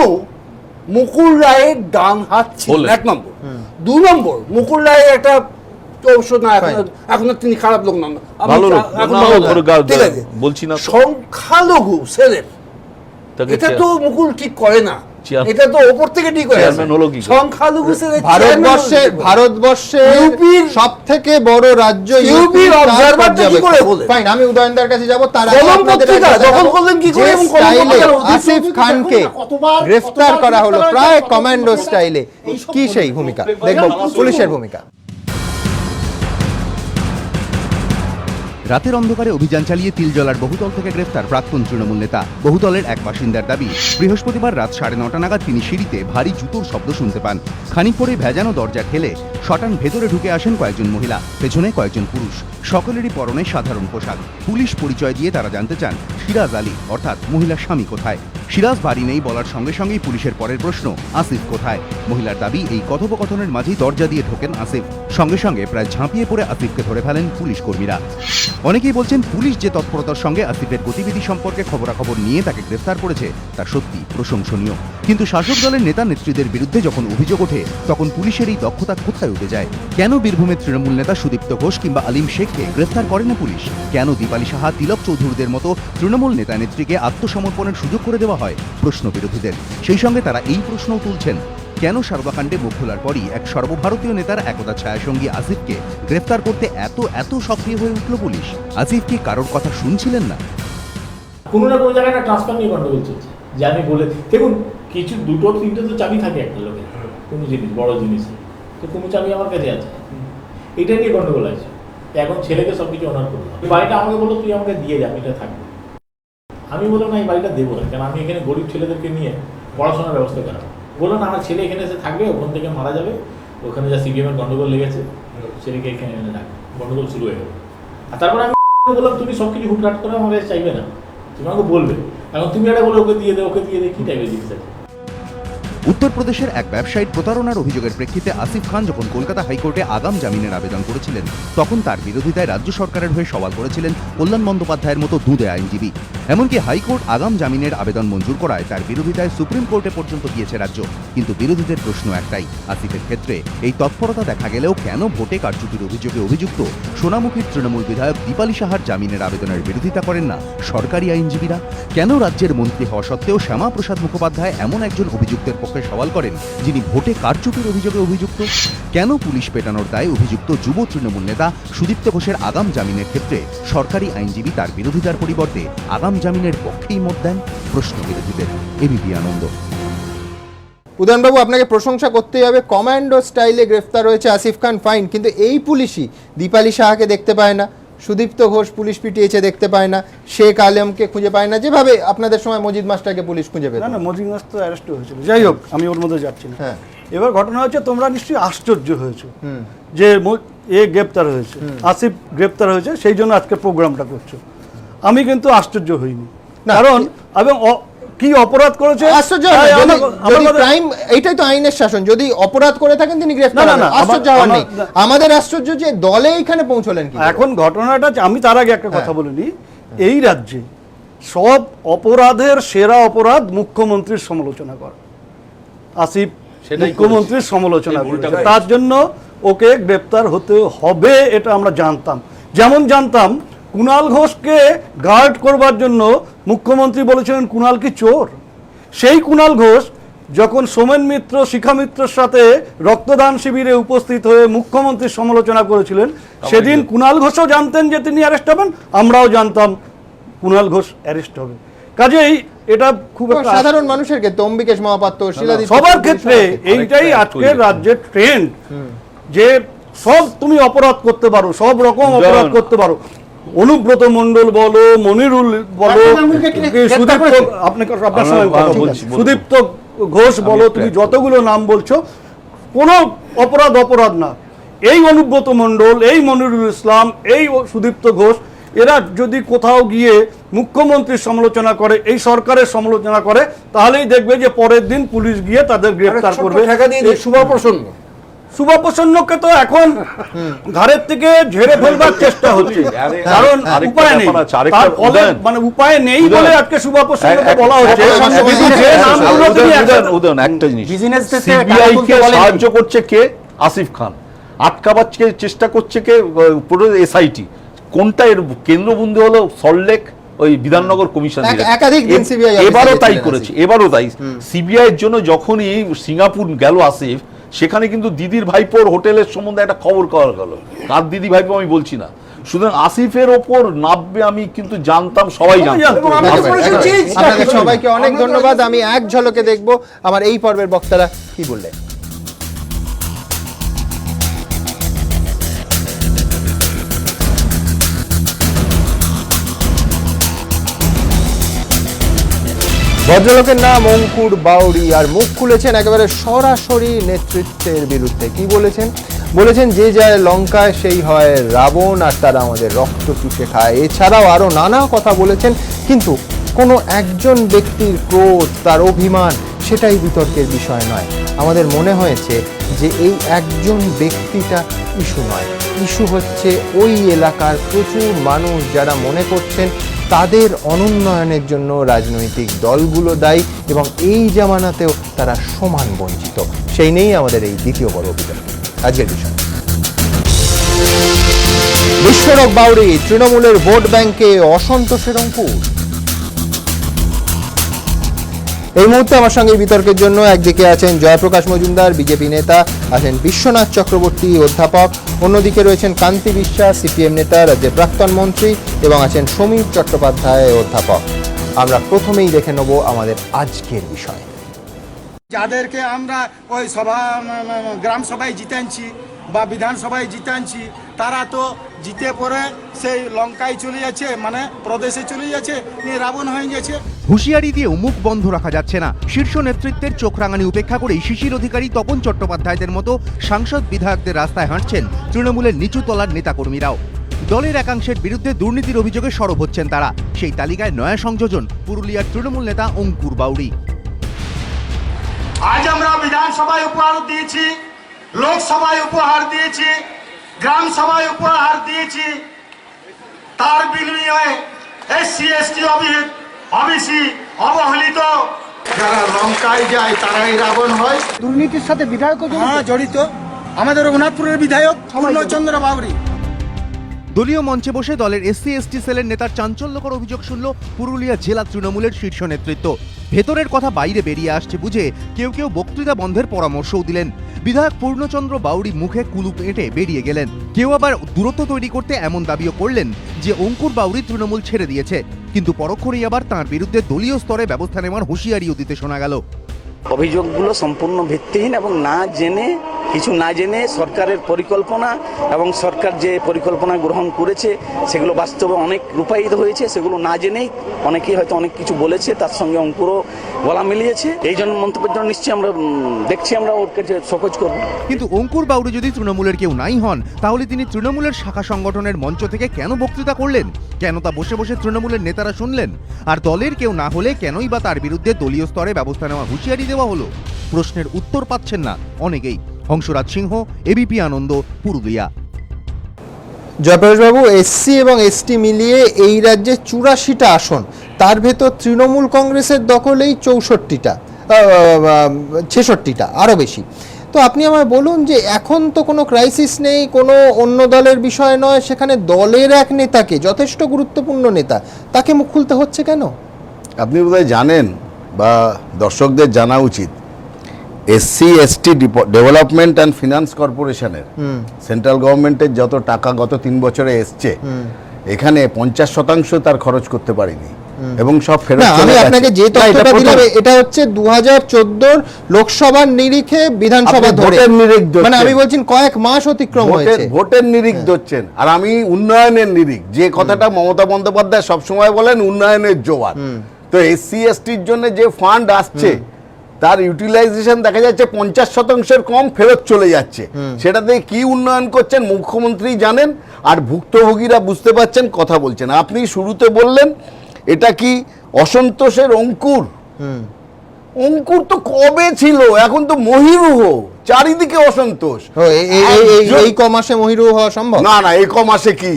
মুকুল রায়ের ডান হাত ছিলেন? বললেন। 1 নম্বর। 2 নম্বর, মুকুল রায়ের একটা অবশ্য না, এখন আর তিনি খারাপ লোক নন, ভালো লোক, এখন না, ভালো লোক, ওর গা- ঠিক আছে। বলছি না তো। সংখ্যালঘু সেলেব, তাকে এটা তো মুকুল ঠিক করে না, চেয়ার- এটা তো ওপর থেকে ঠিক হয়ে চেয়ারম্যান হলো কি করে? সংখ্যালঘু সেলেব ভারতবর্ষের ইউপির সব থেকে বড় রাজ্য ইউপির অবজারভারটা কি করে হলেন? ফাইন, আমি উদয়নদার কাছে যাব, তার আগে কলম আপনাদের পত্রিকা একটা দখল দেখাবো। করলেন কি করে যে এবং কলম স্টাইলে পত্রিকার আসিফ খানকে কতবার- গ্রেফতার কতবার করা হলো, গ্রেফতার প্রায় কতবার কমান্ডো কতবার স্টাইলে, এইসব কি সেই ভূমিকা দেখব, পুলিশের ভূমিকা। রাতের অন্ধকারে অভিযান চালিয়ে তিলজলার বহুতল থেকে গ্রেফতার প্রাক্তন তৃণমূল নেতা। বহুতলের এক বাসিন্দার দাবি, বৃহস্পতিবার রাত 9:30 নাগাদ তিনি সিঁড়িতে ভারী জুতোর শব্দ শুনতে পান। খানিক পরে ভেজানো দরজা ঠেলে শটান ভেতরে ঢুকে আসেন কয়েকজন মহিলা, পেছনে কয়েকজন পুরুষ, সকলেরই পরনে সাধারণ পোশাক। পুলিশ পরিচয় দিয়ে তারা জানতে চান সিরাজ আলী অর্থাৎ মহিলার স্বামী কোথায়। সিরাজ বাড়ি নেই বলার সঙ্গে সঙ্গেই পুলিশের পরের প্রশ্ন, আসিফ কোথায়। মহিলার দাবি, এই কথোপকথনের মাঝেই দরজা দিয়ে ঢোকেন আসিফ। সঙ্গে সঙ্গে প্রায় ঝাঁপিয়ে পড়ে আসিফকে ধরে ফেলেন পুলিশ কর্মীরা। অনেকেই বলছেন পুলিশ যে তৎপরতার সঙ্গে আসিফের গতিবিধি সম্পর্কে খবরাখবর নিয়ে তাকে গ্রেফতার করেছে তা সত্যি প্রশংসনীয়। কিন্তু শাসক দলের নেতা নেত্রীদের বিরুদ্ধে যখন অভিযোগ ওঠে তখন পুলিশের এই দক্ষতা কোথায় উঠে যায়? কেন বীরভূমের তৃণমূল নেতা সুদীপ্ত ঘোষ কিংবা আলিম শেখকে গ্রেফতার করে না পুলিশ? কেন দীপালি সাহা, তিলক চৌধুরীদের মতো তৃণমূল নেতা নেত্রীকে আত্মসমর্পণের সুযোগ করে দেওয়া হয়? প্রশ্ন বিরোধীদের। সেই সঙ্গে তারা এই প্রশ্নও তুলছেন, কেন সারদাকাণ্ডে মুখ খোলার পরই এক সর্বভারতীয় নেতার একদা ছায়াসঙ্গী আসিফকে গ্রেফতার করতে এত সক্রিয় হয়ে উঠল পুলিশ? আসিফ কি কারোর কথা শুনছিলেন না? কোনো না কোনো জায়গায় একটা ট্রান্সফার নিয়ে গন্ডগোল চলছে, যে আমি বলে দেখুন কিছু দুটো তিনটে তো চাবি থাকে একটা লোকের, কোনো জিনিস বড় জিনিস, তো কোনো চাবি আমার কাছে আছে, এটা নিয়ে গন্ডগোল আছে। এখন ছেলেকে সব কিছু অনার করলো, বাড়িটা আমাকে বললো তুই আমাকে দিয়ে যা, আমি এটা থাকবো। আমি বললাম না এই বাড়িটা দেবো না, কারণ আমি এখানে গরিব ছেলেদেরকে নিয়ে পড়াশোনার ব্যবস্থা করাবো। বললো না আমার ছেলে এখানে এসে থাকবে, ওখান থেকে মারা যাবে, ওখানে যা সিপিএমের গন্ডগোল লেগেছে ছেলেকে এখানে এনে রাখবে, গন্ডগোল শুরু হয়ে গেল। আর তারপরে আমি বললাম তুমি সব কিছু হুটহাট করে আমার কাছে চাইবে না, তুমি আমাকে বলবে, এখন তুমি একটা বলে ওকে দিয়ে দে কি টাইপের জিনিস আছে। উত্তরপ্রদেশের এক ব্যবসায়ীর প্রতারণার অভিযোগের প্রেক্ষিতে আসিফ খান যখন কলকাতা হাইকোর্টে আগাম জামিনের আবেদন করেছিলেন, তখন তার বিরোধিতায় রাজ্য সরকারের হয়ে সওয়াল করেছিলেন কল্যাণ বন্দ্যোপাধ্যায়ের মতো দুঁদে আইনজীবী। এমনকি হাইকোর্ট আগাম জামিনের আবেদন মঞ্জুর করায় তার বিরোধিতায় সুপ্রিম কোর্টে পর্যন্ত গিয়েছে রাজ্য। কিন্তু বিরোধীদের প্রশ্ন একটাই, আসিফের ক্ষেত্রে এই তৎপরতা দেখা গেলেও কেন ভোটে কারচুপির অভিযোগে অভিযুক্ত সোনামুখীর তৃণমূল বিধায়ক দীপালি সাহার জামিনের আবেদনের বিরোধিতা করেন না সরকারি আইনজীবীরা? কেন রাজ্যের মন্ত্রী হওয়া সত্ত্বেও শ্যামাপ্রসাদ মুখোপাধ্যায় এমন একজন অভিযুক্তের পক্ষে সওয়াল করেন যিনি ভোটে কারচুপির অভিযোগে অভিযুক্ত? কেন পুলিশ পেটানোর দায়ে অভিযুক্ত যুব তৃণমূল নেতা সুদীপ্ত ঘোষের আগাম জামিনের ক্ষেত্রে সরকারি আইনজীবী তার বিরোধিতার পরিবর্তে আগাম জামিনের পক্ষেই মত দেন? প্রশ্ন বিরোধীদের। এবিপি আনন্দ। উদয়নবাবু, আপনাকে প্রশংসা করতেই হবে, কমান্ডো স্টাইলে গ্রেফতার হয়েছে আসিফ খান, ফাইন, কিন্তু এই পুলিশই দীপালি সাহাকে দেখতে পায় না, সুদীপ্ত ঘোষ পুলিশ পিটিয়েছে দেখতে পায় না, শেখ আলমকে খুঁজে পায় না, যেভাবে আপনাদের সময় মজিদ মাস্টারকে পুলিশ খুঁজে পেত। না মজিদ মাস্টার অ্যারেস্ট হয়েছিল, যাই হোক আমি ওর মধ্যে যাচ্ছি না। হ্যাঁ, এবার ঘটনা হচ্ছে তোমরা নিশ্চয়ই আশ্চর্য হয়েছো যে গ্রেপ্তার হয়েছে, আসিফ গ্রেপ্তার হয়েছে, সেই জন্য আজকে প্রোগ্রামটা করছো। আমি কিন্তু আশ্চর্য হইনি, কারণ এবং কি অপরাধ করেছে আশ্চর্য ক্রাইম, এইটাই তো আইনের শাসন, যদি অপরাধ করে থাকেন তিনি গ্রেফতার হবেন, আশ্চর্য হওয়ার নেই। আমাদের আশ্চর্য যে দলে এখানে পৌঁছলেন কি। এখন ঘটনাটা আমি তার আগে একটা কথা বলিনি, এই রাজ্যে সব অপরাধের সেরা অপরাধ মুখ্যমন্ত্রীর সমালোচনা করা। আসিফ মুখ্যমন্ত্রীর সমালোচনা করেছে, তার জন্য ওকে গ্রেপ্তার হতে হবে, এটা আমরা জানতাম। যেমন জানতাম কুণাল ঘোষকে গার্ড করবার জন্য মুখ্যমন্ত্রী বলেছিলেন কুণাল কি চোর। সেই কুণাল ঘোষ যখন সোমেন মিত্র শিখা মিত্রের সাথে রক্তদান শিবিরে উপস্থিত হয়ে মুখ্যমন্ত্রীর সমালোচনা করেছিলেন, সেদিন কুণাল ঘোষও জানতেন যে তিনি অ্যারেস্ট হবেন, আমরাও জানতাম কুণাল ঘোষ অ্যারেস্ট হবে। কাজেই এটা খুব সাধারণ মানুষের ক্ষেত্রে অম্বিকেশ মহাপাত্র, সবার ক্ষেত্রে এইটাই আজকের রাজ্যের ট্রেন্ড, যে সব তুমি অপরাধ করতে পারো, সব রকম অপরাধ করতে পারো। অনুব্রত মণ্ডল বলো, মনিরুল বলো, সুদীপ্ত ঘোষ বলো, তুমি যতগুলো নাম বলছো কোনো অপরাধ না। এই অনুব্রত মণ্ডল, এই মনিরুল ইসলাম, এই সুদীপ্ত ঘোষ, এরা যদি কোথাও গিয়ে মুখ্যমন্ত্রীর সমালোচনা করে, এই সরকারের সমালোচনা করে, তাহলেই দেখবে যে পরের দিন পুলিশ গিয়ে তাদের গ্রেফতার করবে। সুভাপ্রসন্নকে তো এখন ঘরের থেকে ঝেড়ে ফেলবার চেষ্টা হচ্ছে, কারণ উপায় নেই, মানে উপায় নেই বলে আজকে সুভাপ্রসন্নকে বলা হচ্ছে। একটা জিনিস, সিবিআই কে সাহায্য করছে কে? আসিফ খান। আটকাবার চেষ্টা করছে কে? পুরো এসআইটি। কোনটা এর কেন্দ্রবিন্দু হলো? সল্টলেক ওই বিধাননগর কমিশন। এবারও তাই করেছে, এবারও তাই। সিবিআই এর জন্য যখনই সিঙ্গাপুর গেল আসিফ, সেখানে কিন্তু দিদির ভাইপোর হোটেলের সম্বন্ধে একটা খবর করা গেল। কার দিদি ভাইপো আমি বলছি না, সুতরাং আসিফের ওপর নামবে আমি কিন্তু জানতাম, সবাই জানতাম। সবাইকে অনেক ধন্যবাদ। আমি এক ঝলকে দেখব আমার এই পর্বের বক্তারা কি বললেন। ভদ্রলোকের নাম অঙ্কুর বাউরি, আর মুখ খুলেছেন একেবারে সরাসরি নেতৃত্বের বিরুদ্ধে। কি বলেছেন? বলেছেন যে যায় লঙ্কায় সেই হয় রাবণ, আর তারা আমাদের রক্ত চুষে খায়। এছাড়াও আরো নানা কথা বলেছেন, কিন্তু কোনো একজন ব্যক্তির ক্রোধ, তার অভিমান, সেটাই বিতর্কের বিষয় নয়। আমাদের মনে হয়েছে যে এই একজন ব্যক্তিটা ইস্যু নয়, ইস্যু হচ্ছে ওই এলাকার প্রচুর মানুষ যারা মনে করছেন তাদের অনুন্নয়নের জন্য রাজনৈতিক দলগুলো দায়ী, এবং এই জামানাতেও তারা সমান বঞ্চিত। সেই নেই আমাদের এই দ্বিতীয় বড় অভিযান। আজকের বিষয়, বিশ্বরূপ বাউরি, তৃণমূলের ভোট ব্যাংকে অসন্তোষের অঙ্কুর। এই মুহূর্তে আমার সঙ্গে এই বিতর্কের জন্য একদিকে আছেন জয়প্রকাশ মজুমদার বিজেপি নেতা, আছেন বিশ্বনাথ চক্রবর্তী অধ্যাপক, অন্যদিকে রয়েছেন কান্তি বিশ্বাস সিপিএম নেতা, রাজ্যের প্রাক্তন মন্ত্রী, এবং আছেন সমীর চট্টোপাধ্যায় অধ্যাপক। আমরা প্রথমেই দেখে নেব আমাদের আজকের বিষয়। যাদেরকে আমরা ওই গ্রাম সভায় জিতানছি বা বিধানসভায় জিতানছি, তারা তো জিতে পরে সেই লঙ্কায় চলে যাচ্ছে, মানে প্রদেশে চলে যাচ্ছে, নিয়ে রাবণ হয়ে গেছে। হুঁশিয়ারি দিয়েও মুখ বন্ধ রাখা যাচ্ছে না। শীর্ষ নেতৃত্বের চোখ রাঙানি উপেক্ষা করেই শিশির অধিকারী, তপন চট্টোপাধ্যায়দের মতো সাংসদ বিধায়কদের রাস্তায় হাঁটছেন তৃণমূলের নিচু তলার নেতাকর্মীরাও। দলের একাংশের বিরুদ্ধে দুর্নীতির অভিযোগে সরব হচ্ছেন তারা। সেই তালিকায় নয়া সংযোজন পুরুলিয়ার তৃণমূল নেতা অঙ্কুর বাউরি। আজ আমরা বিধানসভায় উপহার দিয়েছি, লোকসভায় উপহার দিয়েছি, গ্রাম সভায় উপহার দিয়েছি, তার বিনিময়ে এসসি এসটি ওবিসি অবহেলিত যারা লঙ্কায় যায় তারাই রাবণ হয়। দুর্নীতির সাথে বিধায়ক জড়িত আমাদের রঘুনাথপুরের বিধায়ক পূর্ণচন্দ্র বাউরি। দলীয় মঞ্চে বসে দলের এসসি এসটি সেলের নেতার চাঞ্চল্যকর অভিযোগ শুনল পুরুলিয়া জেলা তৃণমূলের শীর্ষ নেতৃত্ব। ভেতরের কথা বাইরে বেরিয়ে আসছে বুঝে কেউ কেউ বক্তৃতা বন্ধের পরামর্শও দিলেন। বিধায়ক পূর্ণচন্দ্র বাউরি মুখে কুলুপ এঁটে বেরিয়ে গেলেন। কেউ আবার দূরত্ব তৈরি করতে এমন দাবিও করলেন যে অঙ্কুর বাউরি তৃণমূল ছেড়ে দিয়েছে, কিন্তু পরক্ষণেই আবার তাঁর বিরুদ্ধে দলীয় স্তরে ব্যবস্থা নেওয়ার হুঁশিয়ারিও দিতে শোনা গেল। অভিযোগগুলো সম্পূর্ণ ভিত্তিহীন এবং কিছু না জেনে সরকারের পরিকল্পনা এবং সরকার যে পরিকল্পনা গ্রহণ করেছে সেগুলো বাস্তবে অনেক রূপায়িত হয়েছে, সেগুলো না জেনেই অনেকেই হয়তো অনেক কিছু বলেছে, তার সঙ্গে অঙ্কুরও গলা মিলিয়েছে। এই জন্য মন্তব্যের জন্য নিশ্চয়ই আমরা দেখছি, আমরা ওর কাছে সকোচ করব। কিন্তু অঙ্কুর বাউরি যদি তৃণমূলের কেউ নাই হন, তাহলে তিনি তৃণমূলের শাখা সংগঠনের মঞ্চ থেকে কেন বক্তৃতা করলেন? কেন তা বসে বসে তৃণমূলের নেতারা শুনলেন? আর দলের কেউ না হলে কেনই বা তার বিরুদ্ধে দলীয় স্তরে ব্যবস্থা নেওয়ার হুঁশিয়ারি দেওয়া হলো? প্রশ্নের উত্তর পাচ্ছেন না অনেকেই। হংসরাজ সিংহ, এবিপি আনন্দ, পুরুলিয়া। জয়প্রকাশবাবু, এসসি এবং এসটি মিলিয়ে এই রাজ্যে 84টা আসন, তার ভেতর তৃণমূল কংগ্রেসের দখলেই 66টা, আরও বেশি। তো আপনি আমায় বলুন যে এখন তো কোনো ক্রাইসিস নেই, কোনো অন্য দলের বিষয় নয়, সেখানে দলের এক নেতাকে, যথেষ্ট গুরুত্বপূর্ণ নেতা, তাকে মুখ খুলতে হচ্ছে কেন? আপনি বোধহয় জানেন বা দর্শকদের জানা উচিত, SC ST development and finance কর্পোরেশনের সেন্ট্রাল গভর্নমেন্টের যত টাকা গত 3 বছরে এসছে, এখানে 50% তার খরচ করতে পারিনি এবং সব ফেরত চলে গেছে। আমি আপনাকে যে তথ্যটা দিলাম এটা হচ্ছে 2014 লোকসভার নিরিখে বিধানসভা ধরে, মানে আমি বলছি কয়েক মাস অতিক্রম হয়েছে। ভোটের নিরিখ ধরছেন, আর আমি উন্নয়নের নিরিখ, যে কথাটা মমতা বন্দ্যোপাধ্যায় সবসময় বলেন উন্নয়নের জোয়ার। তো এসসি এসটির জন্য যে ফান্ড আসছে তার ইউটিলাইজেশন দেখা যাচ্ছে 50%-এর কম ফেরত চলে যাচ্ছে। সেটাতে কি উন্নয়ন করছেন মুখ্যমন্ত্রী জানেন, আর ভুক্তভোগীরা বুঝতে পারছেন, কথা বলছেন। আপনি শুরুতে বললেন এটা কি অসন্তোষের অঙ্কুর? অঙ্কুর তো কবে ছিল, এখন তো মহিরুহ, চারিদিকে অসন্তোষ। এই কমাসে মহিরুহ হওয়া সম্ভব না? এই কমাসে কি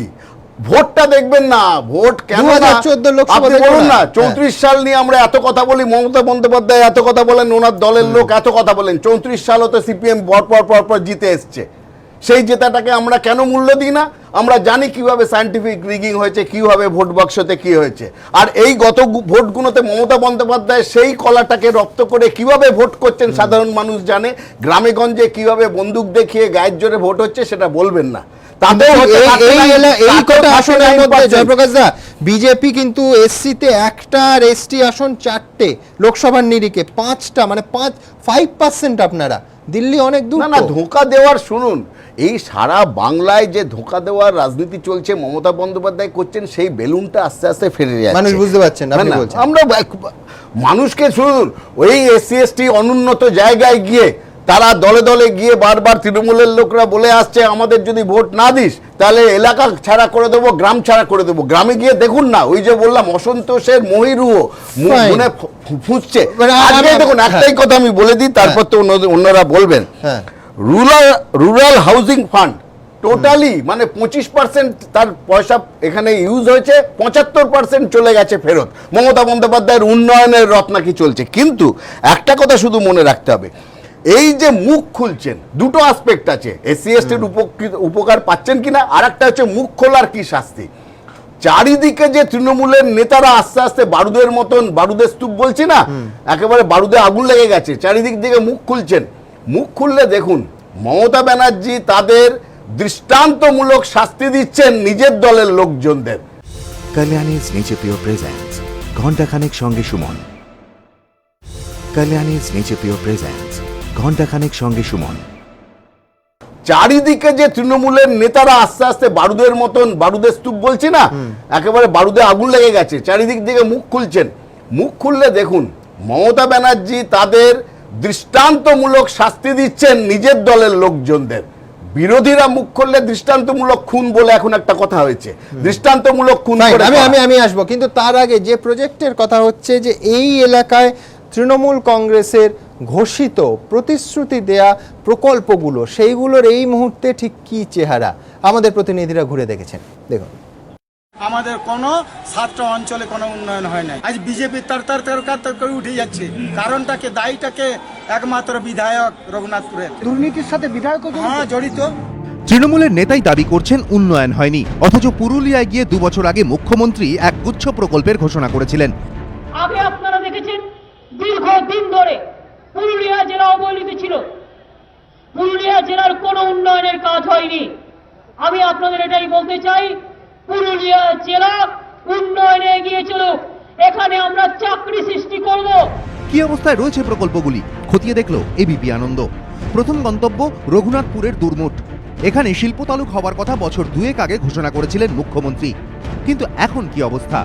ভোটটা দেখবেন না? ভোট কেন 2014 লোকসভা বলুন না, 34 সাল নিয়ে আমরা এত কথা বলি, মমতা বন্দ্যোপাধ্যায় এত কথা বলেন, ওনার দলের লোক এত কথা বলেন। 34 সালও তো সিপিএম পর জিতে এসছে। সেই জেতাটাকে আমরা কেন মূল্য দিই না? আমরা জানি কিভাবে সায়েন্টিফিক রিগিং হয়েছে, কিভাবে ভোট বাক্সতে কি হয়েছে। আর এই গত ভোটগুলোতে মমতা বন্দ্যোপাধ্যায় সেই কলাটাকে রপ্ত করে কিভাবে ভোট করছেন সাধারণ মানুষ জানে। গ্রামে গঞ্জে কিভাবে বন্দুক দেখিয়ে গায়ের জোরে ভোট হচ্ছে সেটা বলবেন না। বিজেপি কিন্তু এসসিতে 1টা আর এসটি আসন 4টে, লোকসভার নিরিখে 5টা, মানে 5% আপনারা। দিল্লি অনেক দূর। না, ধোঁকা দেওয়ার, শুনুন, এই সারা বাংলায় যে ধোঁকা দেওয়ার রাজনীতি চলছে মমতা বন্দ্যোপাধ্যায় করছেন, সেই বেলুনটা আস্তে আস্তে ফেরে যাচ্ছে। মানুষ বুঝতে পারছেন না, আমরা মানুষকে শুনুন, ওই এসসি এসটি অনুন্নত জায়গায় গিয়ে তারা দলে দলে গিয়ে বারবার তৃণমূলের লোকরা বলে আসছে আমাদের যদি ভোট না দিস তাহলে এলাকা ছাড়া করে দেবো, গ্রাম ছাড়া করে দেবো। গ্রামে গিয়ে দেখুন না, ওই যে বললাম অসন্তোষের মহিরুহ মনে ফুঁসছে। দেখুন, একটাই কথা আমি বলে দিই, তারপর তো অন্যরা বলবেন। রুরাল হাউজিং ফান্ড টোটালি মানে 25% তার পয়সা এখানে ইউজ হয়েছে, 75% চলে গেছে ফেরত। মমতা বন্দ্যোপাধ্যায়ের উন্নয়নের রত্নাকি চলছে। কিন্তু একটা কথা শুধু মনে রাখতে হবে, এই যে মুখ খুলছেন, দুটো আসপেক্ট আছে, এসসি এসটির উপকার পাচ্ছেন কিনা, আর একটা হচ্ছে মুখ খোলার কি শাস্তি। চারিদিকে যে তৃণমূলের নেতারা আস্তে আস্তে বারুদের মতন, বারুদের স্তূপ বলছি না, একেবারে বারুদে আগুন লেগে গেছে, চারিদিক থেকে মুখ খুলছেন। মুখ খুললে দেখুন মমতা ব্যানার্জি তাদের দৃষ্টান্তমূলক শাস্তি দিচ্ছেন নিজের দলের লোকজনদের। Kalyani's Nature Pure presents ঘণ্টাখানেক সঙ্গে Suman. Kalyani's Nature Pure presents ঘণ্টাখানেক সঙ্গে সুমন। চারিদিকে যে তৃণমূলের নেতারা আস্তে আস্তে বারুদের মতন, বারুদের স্তূপ বলছি না, একেবারে বারুদে আগুন লেগে গেছে, চারিদিক থেকে মুখ খুলছেন। মুখ খুললে দেখুন মমতা ব্যানার্জি তাদের দৃষ্টান্তমূলক শাস্তি দিচ্ছেন নিজের দলের লোকজনদের। বিরোধীরা মুখ খুললে দৃষ্টান্তমূলক খুন বলে এখন একটা কথা হয়েছে, দৃষ্টান্তমূলক খুন করে আমি আসবো, কিন্তু তার আগে যে প্রজেক্টের কথা হচ্ছে যে এই এলাকায় তৃণমূল কংগ্রেসের ঘোষিত প্রতিশ্রুতি দেয়া প্রকল্পগুলো, সেইগুলোর এই মুহূর্তে ঠিক কি চেহারা আমাদের প্রতিনিধিরা ঘুরে দেখেছেন। দেখুন, আমাদের কোনো 7টা অঞ্চলে কোনো উন্নয়ন হয় নাই। আজ বিজেপি তার করে উঠে যাচ্ছে, কারণটাকে, দায়ীটাকে একমাত্র বিধায়ক রঘুনাথপুরের দুর্নীতির সাথে বিধায়ক জড়িত। তৃণমূলের নেতাই দাবি করছেন উন্নয়ন হয়নি, অথচ পুরুলিয়ায় গিয়ে 2 বছর আগে মুখ্যমন্ত্রী এক গুচ্ছ প্রকল্পের ঘোষণা করেছিলেন। আগে আপনারা দেখেছেন দীর্ঘদিন ধরে পুরুলিয়া জেলা অবহেলিত ছিল, পুরুলিয়া জেলার কোনো উন্নয়নের কাজ হয়নি। আমি আপনাদের এটাই বলতে চাই, পুরুলিয়া জেলা উন্নয়নে এগিয়ে চলুক, এখানে আমরা চাকরি সৃষ্টি করব। কি অবস্থায় রয়েছে প্রকল্পগুলি খতিয়ে দেখল এবিপি আনন্দ। প্রথম গন্তব্য রঘুনাথপুরের দুর্মুট। এখানে শিল্প তালুক হওয়ার কথা বছর 2 আগে ঘোষণা করেছিলেন মুখ্যমন্ত্রী, কিন্তু এখন কি অবস্থা?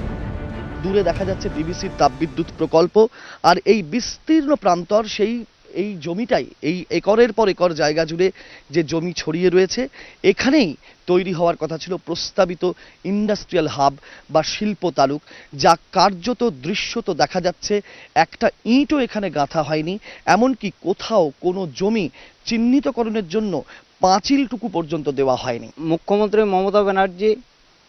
দূরে দেখা যাচ্ছে বিবিসির তাপবিদ্যুৎ প্রকল্প, আর এই বিস্তীর্ণ প্রান্তর এই জমিটাই, এই একরের পর একর জায়গা জুড়ে যে জমি ছড়িয়ে রয়েছে, এখানেই তৈরি হওয়ার কথা ছিল প্রস্তাবিত ইন্ডাস্ট্রিয়াল হাব বা শিল্প তালুক, যা কার্যত দৃশ্যত দেখা যাচ্ছে একটা ইঁটও এখানে গাঁথা হয়নি, এমনকি কোথাও কোনো জমি চিহ্নিতকরণের জন্য পাঁচিলটুকু পর্যন্ত দেওয়া হয়নি। মুখ্যমন্ত্রী মমতা ব্যানার্জি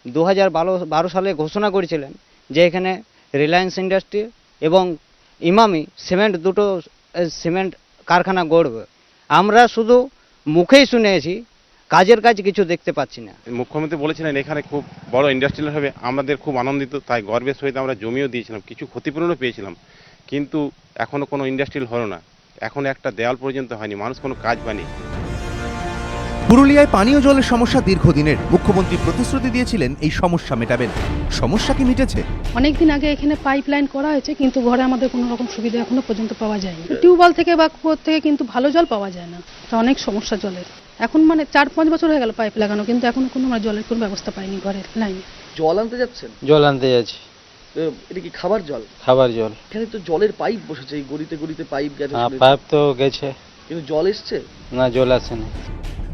2012 সালে ঘোষণা করেছিলেন যে এখানে রিলায়েন্স ইন্ডাস্ট্রি এবং ইমামি সিমেন্ট, দুটো সিমেন্ট কারখানা গড়বে। আমরা শুধু মুখেই শুনেছি, কাজের কাজ কিছু দেখতে পাচ্ছি না। মুখ্যমন্ত্রী বলেছিলেন এখানে খুব বড় ইন্ডাস্ট্রিয়াল হবে, আমাদের খুব আনন্দিত, তাই গর্বের সহিত আমরা জমিও দিয়েছিলাম, কিছু ক্ষতিপূরণও পেয়েছিলাম, কিন্তু এখনো কোনো ইন্ডাস্ট্রিয়াল হলো না, এখন একটা দেওয়াল পর্যন্ত হয়নি, মানুষ কোনো কাজ পায়নি। পুরুলিয়ায় পানীয় জলের সমস্যা দীর্ঘদিনের। মুখ্যমন্ত্রী প্রতিশ্রুতি দিয়েছিলেন এই সমস্যা মেটাবেন। সমস্যা কি মিটেছে? অনেকদিন আগে এখানে পাইপলাইন করা হয়েছে, কিন্তু ঘরে আমাদের কোনো রকম সুবিধা এখনো পর্যন্ত পাওয়া যায়নি। টিউবওয়েল থেকে বা কুয়োর থেকে কিন্তু ভালো জল পাওয়া যায় না, তো অনেক সমস্যা জলের। এখন 4-5 বছর হয়ে গেল পাইপ লাগানো, কিন্তু এখনো কোনো আমরা জলের কোনো ব্যবস্থা পাইনি ঘরের লাইনে। জল আনতে যাচ্ছেন? জল আনতে যাচ্ছি। এটা কি খাবার জল? খাবার জল। এখানে তো জলের পাইপ বসেছে, এই গলিতে গলিতে পাইপ গেছে। পাইপ তো গেছে, কিন্তু জল এসছে না? জল আসেনি।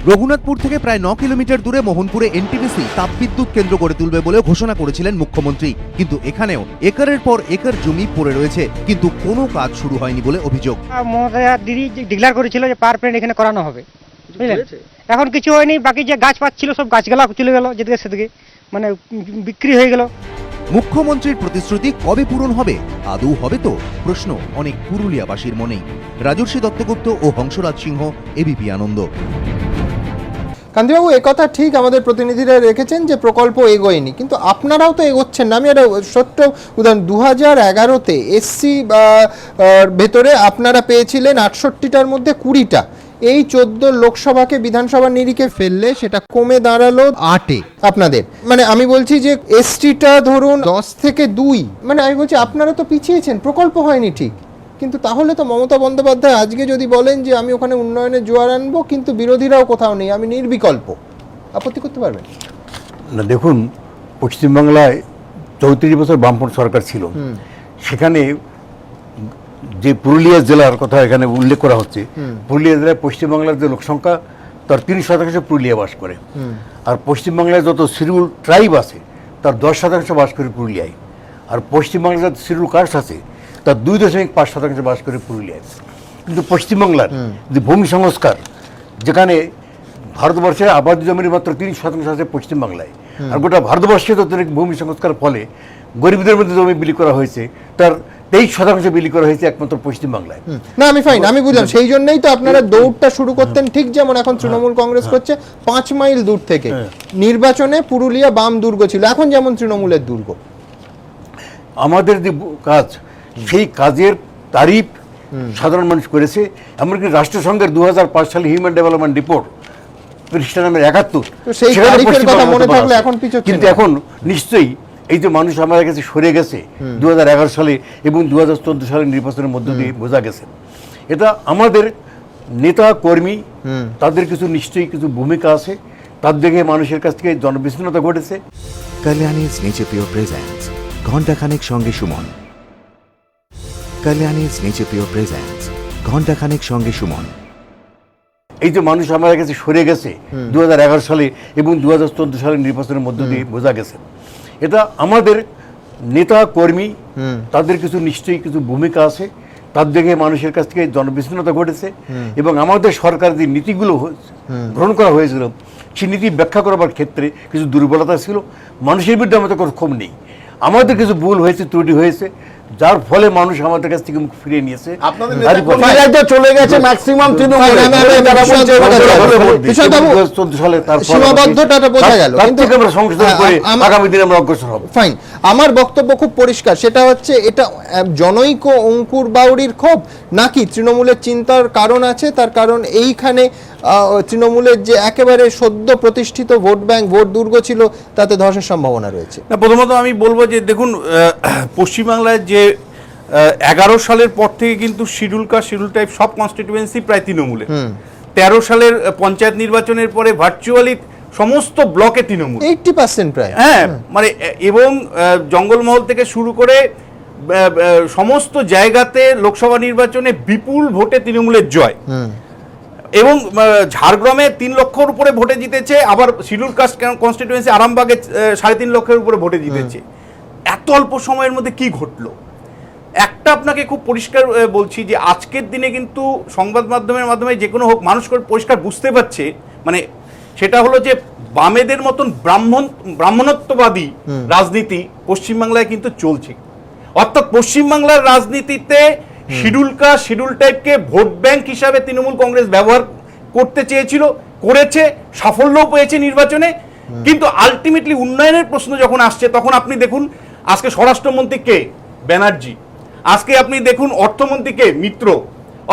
রঘুনাথপুর থেকে প্রায় 9 কিলোমিটার দূরে মোহনপুরে এনটিপিসি তাপবিদ্যুৎ কেন্দ্র গড়ে তুলবে বলে ঘোষণা করেছিলেন মুখ্যমন্ত্রী, কিন্তু এখানেও একরের পর একর জমি পড়ে রয়েছে, কিন্তু কোনো কাজ শুরু হয়নি বলে অভিযোগ। মমতা দিদি ডিক্লেয়ার করেছিল যে পাওয়ার প্ল্যান্ট এখানে করানো হবে, বুঝলেন? এখন কিছু হয়নি, বাকি যে গাছ পাত ছিল সব গাছগুলা চলে গেল, যেদিকে সেদিকে মানে বিক্রি হয়ে গেল। মুখ্যমন্ত্রীর প্রতিশ্রুতি কবে পূরণ হবে? আদৌ হবে তো? প্রশ্ন অনেক পুরুলিয়াবাসীর মনেই। রাজর্ষি দত্তগুপ্ত ও হংসরাজ সিংহ, এবিপি আনন্দ। কান্তিবাবু, একথা ঠিক আমাদের প্রতিনিধিরা রেখেছেন যে প্রকল্প এগোয়নি, কিন্তু আপনারাও তো এগোচ্ছেন না। আমি একটা ছোট্ট উদাহরণ, 2011-তে এসসি ভেতরে আপনারা পেয়েছিলেন 68টার মধ্যে 20টা। এই 14 লোকসভাকে বিধানসভা নিরিখে ফেললে সেটা কমে দাঁড়ালো 8-এ আপনাদের। মানে আমি বলছি যে এসটিটা ধরুন 10 থেকে 2, মানে আমি বলছি আপনারা তো পিছিয়েছেন, প্রকল্প হয়নি ঠিক, কিন্তু তাহলে তো মমতা বন্দ্যোপাধ্যায় আজকে যদি বলেন যে আমি ওখানে উন্নয়নের জোয়ার আনবো, কিন্তু বিরোধীরাও কোথাও নেই, আমি নির্বিকল্প, আপত্তি করতে পারবেন না? দেখুন, পশ্চিমবাংলায় 34 বছর বামফ্রন্ট সরকার ছিল, সেখানে যে পুরুলিয়া জেলার কথা এখানে উল্লেখ করা হচ্ছে, পুরুলিয়া জেলায় পশ্চিমবাংলার যে লোকসংখ্যা তার 30% পুরুলিয়া বাস করে, আর পশ্চিমবাংলায় যত শিডিউল ট্রাইব আছে তার 10% বাস করে পুরুলিয়ায়, আর পশ্চিমবাংলায় যত শিডিউল কাস্ট আছে তার 2.5% বাস করে পুরুলিয়ায়। কিন্তু পশ্চিমবাংলার যে ভূমি সংস্কার, যেখানে ভারতবর্ষের আবাদি জমির মাত্র 30% আছে পশ্চিমবাংলায়, আর গোটা ভারতবর্ষে তো ভূমি সংস্কার ফলে গরিবদের মধ্যে জমি বিলি করা হয়েছে তার 23% বিলি করা হয়েছে একমাত্র পশ্চিমবাংলায়। না আমি ফাইন, আমি বুঝলাম, সেই জন্যই তো আপনারা দৌড়টা শুরু করতেন, ঠিক যেমন এখন তৃণমূল কংগ্রেস করছে 5 মাইল দূর থেকে। নির্বাচনে পুরুলিয়া বাম দুর্গ ছিল, এখন যেমন তৃণমূলের দুর্গ। আমাদের যে কাজ, সেই কাজের তারিফ সাধারণ মানুষ করেছে। এমনকি রাষ্ট্রসংঘের 2005 সালে হিউম্যান ডেভেলপমেন্ট রিপোর্ট পৃষ্ঠা নাম্বার 71, সেই তারিফের কথা মনে থাকলে এখন পিছোচ্ছে কিন্তু এখন নিশ্চয়ই এই যে মানুষ আমাদের কাছে সরে গেছে 2011 সালে এবং 2014 সালের নির্বাচনের মধ্য দিয়ে বোঝা গেছে। এটা আমাদের নেতা কর্মী তাদের কিছু নিশ্চয়ই কিছু ভূমিকা আছে, তার দিকে মানুষের কাছ থেকে জনবিচ্ছিন্নতা ঘটেছে। কল্যাণীজ নেচার পিওর প্রেজেন্টস ঘণ্টাখানেক সঙ্গে সুমন। কল্যাণীজ নেচার পিওর প্রেজেন্টস ঘণ্টাখানেক সঙ্গে সুমন। এই যে মানুষ আমাদের কাছে সরে গেছে 2011 সালে এবং 2014 সালের নির্বাচনের মধ্য দিয়ে বোঝা গেছে। এটা আমাদের নেতা কর্মী তাদের কিছু নিশ্চয়ই কিছু ভূমিকা আছে, তার দিকে মানুষের কাছ থেকে জনবিচ্ছিন্নতা ঘটেছে। এবং আমাদের সরকার যে নীতিগুলো গ্রহণ করা হয়েছিল সেই নীতি ব্যাখ্যা করবার ক্ষেত্রে কিছু দুর্বলতা ছিল। মানুষের বিরুদ্ধে আমাদের কোনো ক্ষোভ নেই, আমাদের কিছু ভুল হয়েছে, ত্রুটি হয়েছে, যার ফলে মানুষ আমাদের কাছ থেকে মুখ ফিরিয়ে নিয়েছে। চলে গেছে ম্যাক্সিমাম সীমাবদ্ধতাটা বোঝা গেল, আমরা সংশোধন করে আগামী দিনে আমরা অগ্রসর হব। ফাইন, আমার বক্তব্য খুব পরিষ্কার, সেটা হচ্ছে এটা জনৈক অঙ্কুর বাউরির ক্ষোভ নাকি তৃণমূলের চিন্তার কারণ আছে। তার কারণ এইখানে তৃণমূলের যে একেবারে সদ্য প্রতিষ্ঠিত ভোট ব্যাংক, ভোট দুর্গ ছিল, তাতে ধসের সম্ভাবনা রয়েছে। না, প্রথমত আমি বলবো যে দেখুন, পশ্চিমবাংলায় যে 11 সালের পর থেকে কিন্তু শিডিউল কাস্ট, শিডিউল টাইপ সব কনস্টিটিউয়েন্সি প্রায় তৃণমূলের। 13 সালের পঞ্চায়েত নির্বাচনের পরে ভার্চুয়ালি সমস্ত ব্লকে তৃণমূল 80% প্রায়। হ্যাঁ, মানে এবং জঙ্গলমহল থেকে শুরু করে সমস্ত জায়গাতে লোকসভা নির্বাচনে বিপুল ভোটে তৃণমূলের জয়। এবং ঝাড়গ্রামে 3 লক্ষর উপরে ভোটে জিতেছে, আবার শিডিউল কাস্ট কনস্টিটিউয়েন্সি আরামবাগে 3.5 লক্ষের উপরে ভোটে জিতেছে। এত অল্প সময়ের মধ্যে কি ঘটলো? একটা আপনাকে খুব পরিষ্কার বলছি যে আজকের দিনে কিন্তু সংবাদ মাধ্যমের মাধ্যমে যে কোনো হোক, মানুষ পরিষ্কার বুঝতে পারছে, মানে সেটা হলো যে বামেদের মতন ব্রাহ্মণত্ববাদী রাজনীতি পশ্চিমবাংলায় কিন্তু চলছে। অর্থাৎ পশ্চিমবাংলার রাজনীতিতে শিডিউল কাস্ট, শিডিউল টাইপকে ভোট ব্যাংক হিসাবে তৃণমূল কংগ্রেস ব্যবহার করতে চেয়েছিল, করেছে, সাফল্যও পেয়েছে নির্বাচনে। কিন্তু আলটিমেটলি উন্নয়নের প্রশ্ন যখন আসছে, তখন আপনি দেখুন আজকে স্বরাষ্ট্রমন্ত্রী কে? ব্যানার্জি। আজকে আপনি দেখুন অর্থমন্ত্রীকে মিত্র।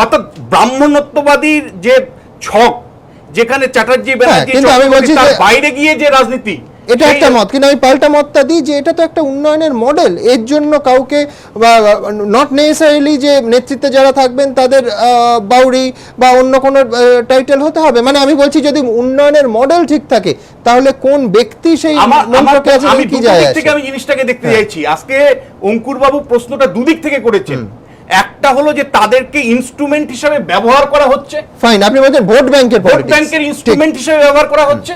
অর্থাৎ ব্রাহ্মণত্ববাদীর যে ছক, যেখানে চ্যাটার্জি ব্যানার্জি তার বাইরে গিয়ে যে রাজনীতি, এটা একটা মত। কিন্তু আমি পাল্টা মতটা দিই যে এটা তো একটা উন্নয়নের মডেল। এর জন্য কাউকে নট নেসেসারিলি যে নেতৃত্বে যারা থাকবেন তাদের বাউরি বা অন্য কোনো টাইটেল হতে হবে। মানে আমি বলছি যদি উন্নয়নের মডেল ঠিক থাকে তাহলে কোন ব্যক্তি সেই মন্ত্রকে আছে কি যায় আসে। আমি জিনিসটাকে দেখতে চাইছি। আজকে অঙ্কুর বাবু প্রশ্নটা দুদিক থেকে করেছেন। একটা হলো যে তাদেরকে ইনস্ট্রুমেন্ট হিসেবে ব্যবহার করা হচ্ছে। ফাইন, আপনি বলছেন ভোট ব্যাংকের ইনস্ট্রুমেন্ট হিসেবে ব্যবহার করা হচ্ছে।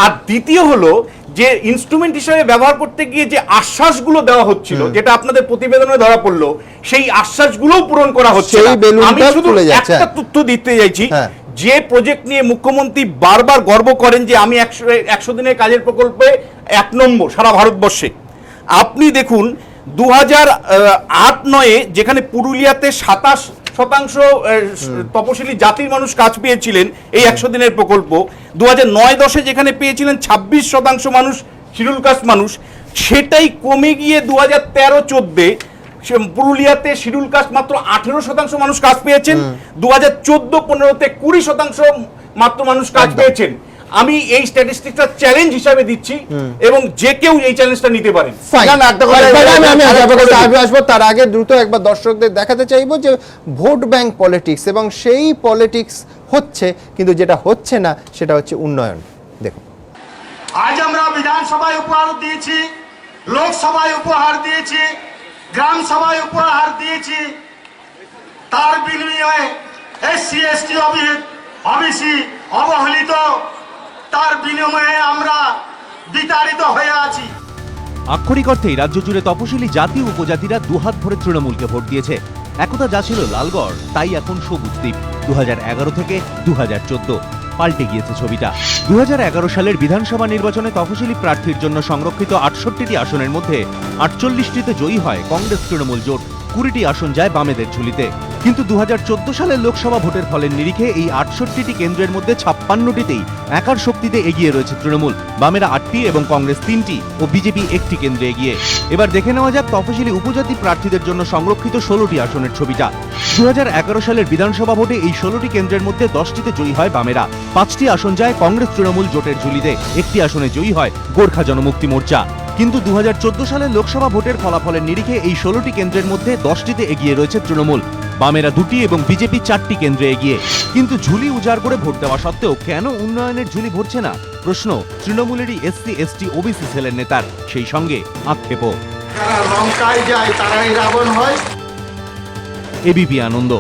আর দ্বিতীয় হলো যে ইনস্ট্রুমেন্ট হিসেবে ব্যবহার করতে গিয়ে যে আশ্বাসগুলো দেওয়া হচ্ছিল, যেটা আপনাদের প্রতিবেদনে ধরা পড়লো, সেই আশ্বাসগুলোও পূরণ করা হচ্ছে। আমি শুধু একটা তথ্য দিতে চাইছি, যে প্রজেক্ট নিয়ে মুখ্যমন্ত্রী বারবার গর্ব করেন যে আমি 100 দিনের কাজের প্রকল্পে 1 নম্বর সারা ভারতবর্ষে। আপনি দেখুন 2008-09-এ যেখানে পুরুলিয়াতে 27% তপশিলি জাতির মানুষ কাজ পেয়েছিলেন এই 100 দিনের প্রকল্প, 2009-10-এ যেখানে পেয়েছিলেন 26% মানুষ শিডিউল কাস্ট মানুষ, সেটাই কমে গিয়ে 2013-14-এ পুরুলিয়াতে শিডিউল কাস্ট মাত্র 18% মানুষ কাজ পেয়েছেন, 2014-15-তে 20% মাত্র মানুষ কাজ পেয়েছেন। আমি এই স্ট্যাটিস্টিক্সটা চ্যালেঞ্জ হিসাবে দিচ্ছি এবং যে কেউ এই চ্যালেঞ্জটা নিতে পারেন। তার আগে দ্রুত একবার দর্শকদের দেখাতে চাইবো যে ভোট ব্যাংক পলিটিক্স, এবং সেই পলিটিক্স হচ্ছে, কিন্তু যেটা হচ্ছে না সেটা হচ্ছে উন্নয়ন। দেখুন, আজ আমরা বিধানসভায় উপহার দিয়েছি, লোকসভায় উপহার দিয়েছি, গ্রাম সভায় উপহার দিয়েছি, তার বিনিময়ে SC ST ওবিসি অবহেলিত, তার বিনিময়ে আমরা বিতাড়িত হয়ে আছি। আক্ষরিক অর্থেই রাজ্য জুড়ে তপশিলি জাতি উপজাতিরা দুহাত ভরে তৃণমূলকে ভোট দিয়েছে। একদা যা ছিল লালগড়, তাই এখন সবুজ দ্বীপ। 2011 থেকে 2014 পাল্টে গিয়েছে ছবিটা। 2011 সালের বিধানসভা নির্বাচনে তফসিলি প্রার্থীর জন্য সংরক্ষিত 68টি আসনের মধ্যে 48টিতে জয়ী হয় কংগ্রেস তৃণমূল জোট, 20টি আসন যায় বামেদের ঝুলিতে। কিন্তু 2014 সালের লোকসভা ভোটের ফলের নিরিখে এই 68টি কেন্দ্রের মধ্যে 56টিতেই একার শক্তিতে এগিয়ে রয়েছে তৃণমূল, বামেরা 8টি এবং কংগ্রেস 3টি ও বিজেপি 1টি কেন্দ্রে এগিয়ে। এবার দেখে নেওয়া যাক তফসিলি উপজাতি প্রার্থীদের জন্য সংরক্ষিত 16টি আসনের ছবিটা। 2011 সালের বিধানসভা ভোটে এই 16টি কেন্দ্রের মধ্যে 10টিতে জয়ী হয় বামেরা, 5টি আসন যায় কংগ্রেস তৃণমূল জোটের ঝুলিতে, 1টি আসনে জয়ী হয় গোর্খা জনমুক্তি মোর্চা। কিন্তু 2014 সালের লোকসভা ভোটের ফলাফলের নিরিখে এই 16টি কেন্দ্রের মধ্যে 10টিতে এগিয়ে রয়েছে তৃণমূল, বামেরা 2টি এবং বিজেপি 4টি কেন্দ্রে এগিয়ে। কিন্তু ঝুলি উজাড় করে ভোট দেওয়া সত্ত্বেও কেন উন্নয়নের ঝুলি ভরছে না? প্রশ্ন তৃণমূলেরই SC, ST, OBC সেলের নেতার, সেই সঙ্গে আক্ষেপও। যারা লঙ্কায় যায় তারাই রাবণ হয়। ABP আনন্দ।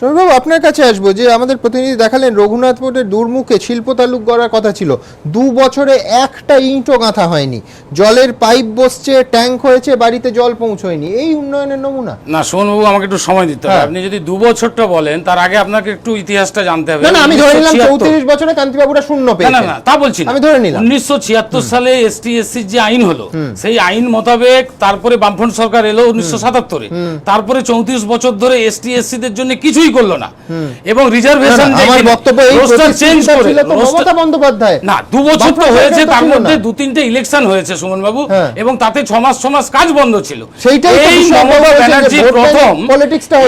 শোনবাবু, আপনার কাছে আসবো যে আমাদের প্রতিনিধি দেখালেন রঘুনাথপুরের দুর্মুখে শিল্প তালুক গড়ার কথা ছিল, 2 বছরে একটা ইঁটও গাঁথা হয়নি, জলের পাইপ বসছে, ট্যাঙ্ক হয়েছে, বাড়িতে জল পৌঁছয়নি। এই উন্নয়নের নমুনা? না সুমনবাবু, আমাকে একটু সময় দিতে হবে। আপনি যদি 2 বছরটা বলেন তার আগে আপনাকে একটু ইতিহাসটা জানতে হবে। না, আমি ধরে নিলাম 34 বছরে কান্তিবাবুরা শূন্য পেয়েছেন। না না, তা বলছি না, আমি ধরে নিলাম 1976 সালে ST, SC যে আইন হলো, সেই আইন মোতাবেক তারপরে বামফ্রন্ট সরকার এলো 1977-এ, তারপরে 34 বছর ধরে ST, SC দের জন্য কিছুই করলো না এবং রিজার্ভেশন আমার বক্তব্য এই রোস্টার চেঞ্জ করে মমতা বন্দ্যোপাধ্যায়। না, 2 বছর তো হয়েছে, তার মধ্যে 2-3টে ইলেকশন হয়েছে সুমন বাবু, এবং তাতে 6 মাস কাজ বন্ধ ছিল। এই মমতা ব্যানার্জি প্রথম,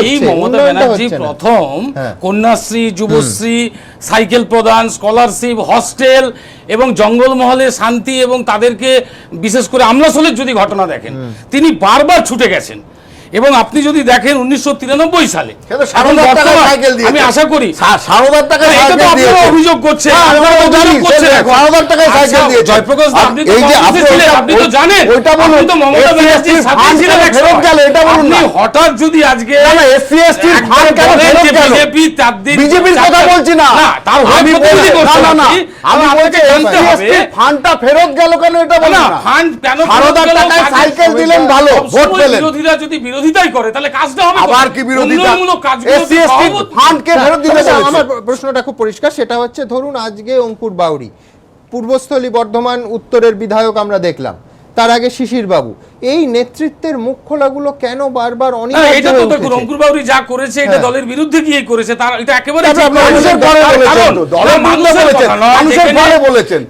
এই মমতা ব্যানার্জি প্রথম কন্যাশ্রী, যুবশ্রী, সাইকেল প্রদান, স্কলারশিপ, হস্টেল এবং জঙ্গলমহলে শান্তি এবং তাদেরকে বিশেষ করে আমলাসলের যদি ঘটনা দেখেন, তিনি বারবার ছুটে গেছেন। এবং আপনি যদি দেখেন 1993 সালে আমি আশা করি অভিযোগ করছে জয়প্রকাশ, আপনি তো জানেন মমতা ব্যানার্জির সাথে ছিলেন, আপনি হঠাৎ যদি আজকে বিজেপি বিজেপির কথা বলছি না, তার আমি বলছি ফান্ডটা ফেরত গেল কেন, এটা বলো না। ফান্ড কেন সাইকেল দিলেন, ভালো ভোট পেলেন। বিরোধীরা যদি বিরোধিতাই করে তাহলে কাজটা হবে আবার কি বিরোধিতা? আমার প্রশ্নটা খুব পরিষ্কার, সেটা হচ্ছে ধরুন আজকে অঙ্কুর বাউরি, পূর্বস্থলী বর্ধমান উত্তরের বিধায়ক আমরা দেখলাম, তার আগে শিশির বাবু, এই নেতৃত্বের মুখ খোলাগুলো কেন বারবার অনিবার্য হয়ে উঠেছে? এটা তো দেখুন অঙ্কুর বাউরি যা করেছে এটা দলের বিরুদ্ধে গিয়ে করেছে, তার এটা একেবারে মানুষের ঘরে বলেছেন, দলের বিরুদ্ধে বলেছেন, মানুষের ঘরে বলেছেন।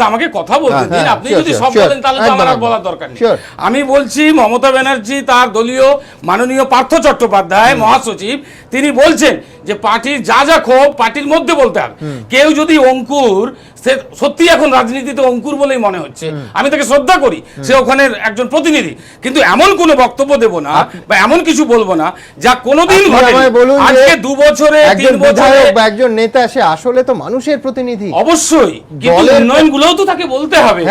আমাকে কথা বলতে দিন, আপনি যদি সব বলেন তাহলে তো আমার আর বলার দরকার নেই। আমি বলছি মমতা ব্যানার্জি তার দলীয় মাননীয় পার্থ চট্টোপাধ্যায় মহাসচিব, তিনি বলছেন যে পার্টির যা যা ক্ষোভ পার্টির মধ্যে বলতে হবে। কেউ যদি অঙ্কুর, সে সত্যি এখন রাজনীতিতে অঙ্কুর বলেই মনে হচ্ছে, আমি তাকে শ্রদ্ধা করি, সে ওখানের একজন প্রতিনিধি, কিন্তু এমন কোনো বক্তব্য দেব না বা এমন কিছু বলবো না যা কোনোদিন আজকে 2 বছরে 3 বছরে একজন নেতা সে আসলে তো মানুষের প্রতিনিধি। অবশ্যই, কিন্তু উন্নয়ন গুলোও তো তাকে বলতে হবে।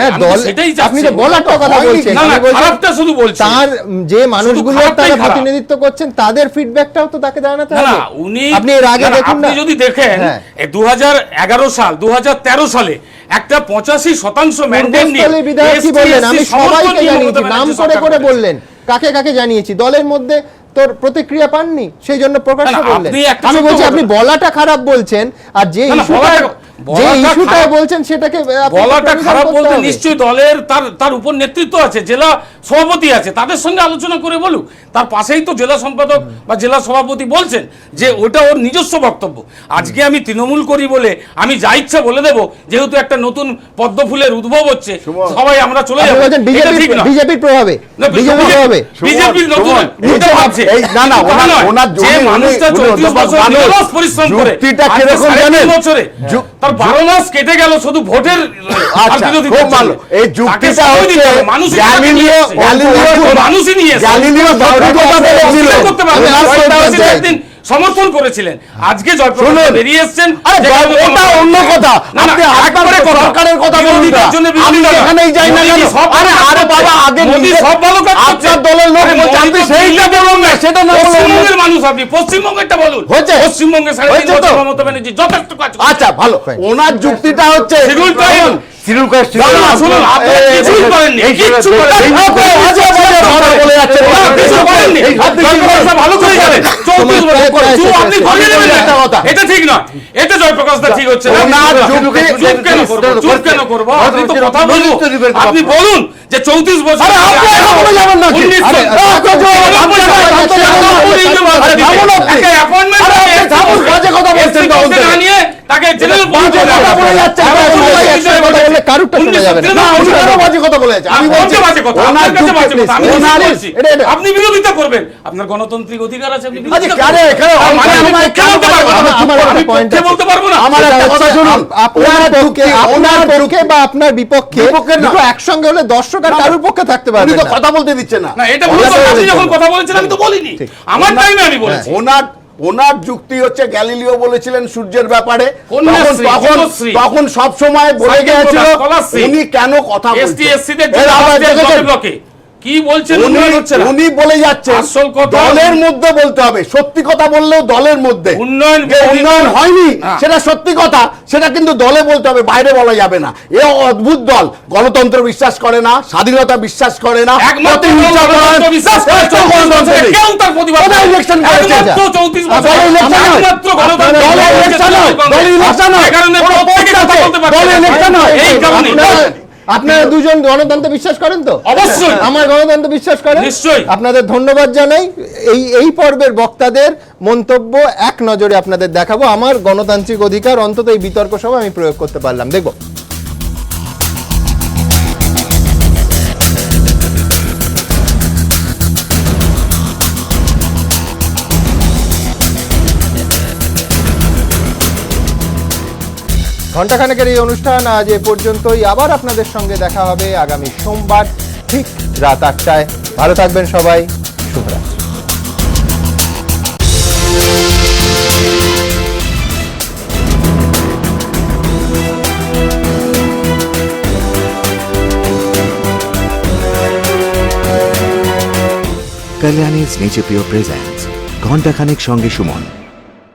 সেটাই আপনি তো বলার কথা বলছেন, খারাপটা শুধু বলছি, তার যে মানুষগুলো তারা প্রতিনিধিত্ব করছেন তাদের ফিডব্যাকটাও তো তাকে জানাতে হবে। না, উনি আপনি এর আগে দেখুন না, আপনি যদি দেখেন 2011 সাল 2013 সালে একটা 85% ম্যান্ডেট নিয়ে বিধায়ক কি বললেন, আমি সবাইকে জানিয়েছি, নাম করে করে বললেন কাকে কাকে জানিয়েছি, দলের মধ্যে তোর প্রতিক্রিয়া পাননি, সেই জন্য প্রকাশ্য বললেন। আমি বলছি আপনি বলাটা খারাপ বলছেন, আর যে ইস্যুটা বলছেন সেটাকে বলাটা খারাপ বলতে নিশ্চয়ই দলের তার উপর নেতৃত্ব আছে, জেলা সভাপতি আছে, তাদের সঙ্গে আলোচনা করে বলুক। তার পাশেই তো জেলা সম্পাদক বা জেলা সভাপতি বলছেন যে ওটা ওর নিজস্ব বক্তব্য। আজকে আমি তৃণমূল করি বলে আমি যা ইচ্ছা বলে দেব, যেহেতু একটা নতুন পদ্ম ফুলের উদ্ভব হচ্ছে, সবাই আমরা চলে যাবো, বিজেপির প্রভাবে, বিজেপির নতুন না না, যে মানুষটা 34 বছর নিরলস পরিশ্রম করে বছরে তার 12 মাস কেটে গেল শুধু ভোটের। এই যুক্তিটা হচ্ছে মানুষই নিয়েছে, সমর্থন করেছিলেন, আজকে জয়প্রকাশ বেরিয়ে এসেছেন, ওটা অন্য কথা। আপনি সরকারের কথা বলুন, আমি এখানেই যাই না কেন? আরে বাবা, আগে সব ভালো কাজ করছে, আপনার দলের লোক বলছে, আপনি সেইটা বলুন না, সেটা না বলুন। পশ্চিমবঙ্গের মানুষ, আপনি পশ্চিমবঙ্গেরটা বলুন। পশ্চিমবঙ্গে 3.5 বছর মমতা ব্যানার্জি যথেষ্ট কাজ। আচ্ছা ভালো, ওনার যুক্তিটা হচ্ছে শ্রীলঙ্কায় না, না, শুনুন, আপনারা কিছুই করেননি, কিচ্ছু করেননি। কিছু করেননি। জয়প্রকাশ দা ভালো করে জানেন, 34 বছর পরে আপনি ধরিয়ে দেবেন না। এটা ঠিক নয়, এটা জয়প্রকাশ দা ঠিক হচ্ছে না। চুপ কেন করবো? আপনি তো কথা বলবো, আপনি বলুন যে 34 বছর তাকে জেনারেল আপনি বিরোধিতা করবেন, আপনার গণতান্ত্রিক অধিকার আছে, আপনি বলতে পারবো না। আপনার বিপক্ষে একসঙ্গে হলে দর্শক আর কারোর পক্ষে থাকতে পারবে না। কথা বলতে দিচ্ছে না। না, এটা ভুল কথা। আপনি যখন কথা বলেছেন আমি তো বলিনি, আমার টাইমে আমি বলেছি। ওনার যুক্তি হচ্ছে গ্যালিলিও বলেছিলেন সূর্যের ব্যাপারে, তখন সব সময় বলে গিয়েছিল উনি কেন কথা বলছেন, কি বলছেন উনি বলে যাচ্ছেন দলের মধ্যে বলতে হবে, সত্যি কথা বললেও দলের মধ্যে উন্নয়ন হয়নি সেটা সত্যি কথা, সেটা কিন্তু দলে বলতে হবে, বাইরে বলা যাবে না। এ অদ্ভুত দল, গণতন্ত্র বিশ্বাস করে না, স্বাধীনতা বিশ্বাস করে না, আপনারা দুজন গণতন্ত্র বিশ্বাস করেন তো? অবশ্যই আমার গণতন্ত্র বিশ্বাস করেন। নিশ্চয়ই। আপনাদের ধন্যবাদ জানাই। এই পর্বের বক্তাদের মন্তব্য এক নজরে আপনাদের দেখাবো। আমার গণতান্ত্রিক অধিকার অন্তত এই বিতর্ক সভা আমি প্রয়োগ করতে পারলাম, দেখব। ঘণ্টাখানেকের এই অনুষ্ঠান আজ এ পর্যন্তই। আবার আপনাদের সঙ্গে দেখা হবে আগামী সোমবার ঠিক রাত 8টায়। ভালো থাকবেন সবাই, শুভরাত্রি। Kalyani's Nature Pure presents ঘণ্টাখানেক সঙ্গে সুমন।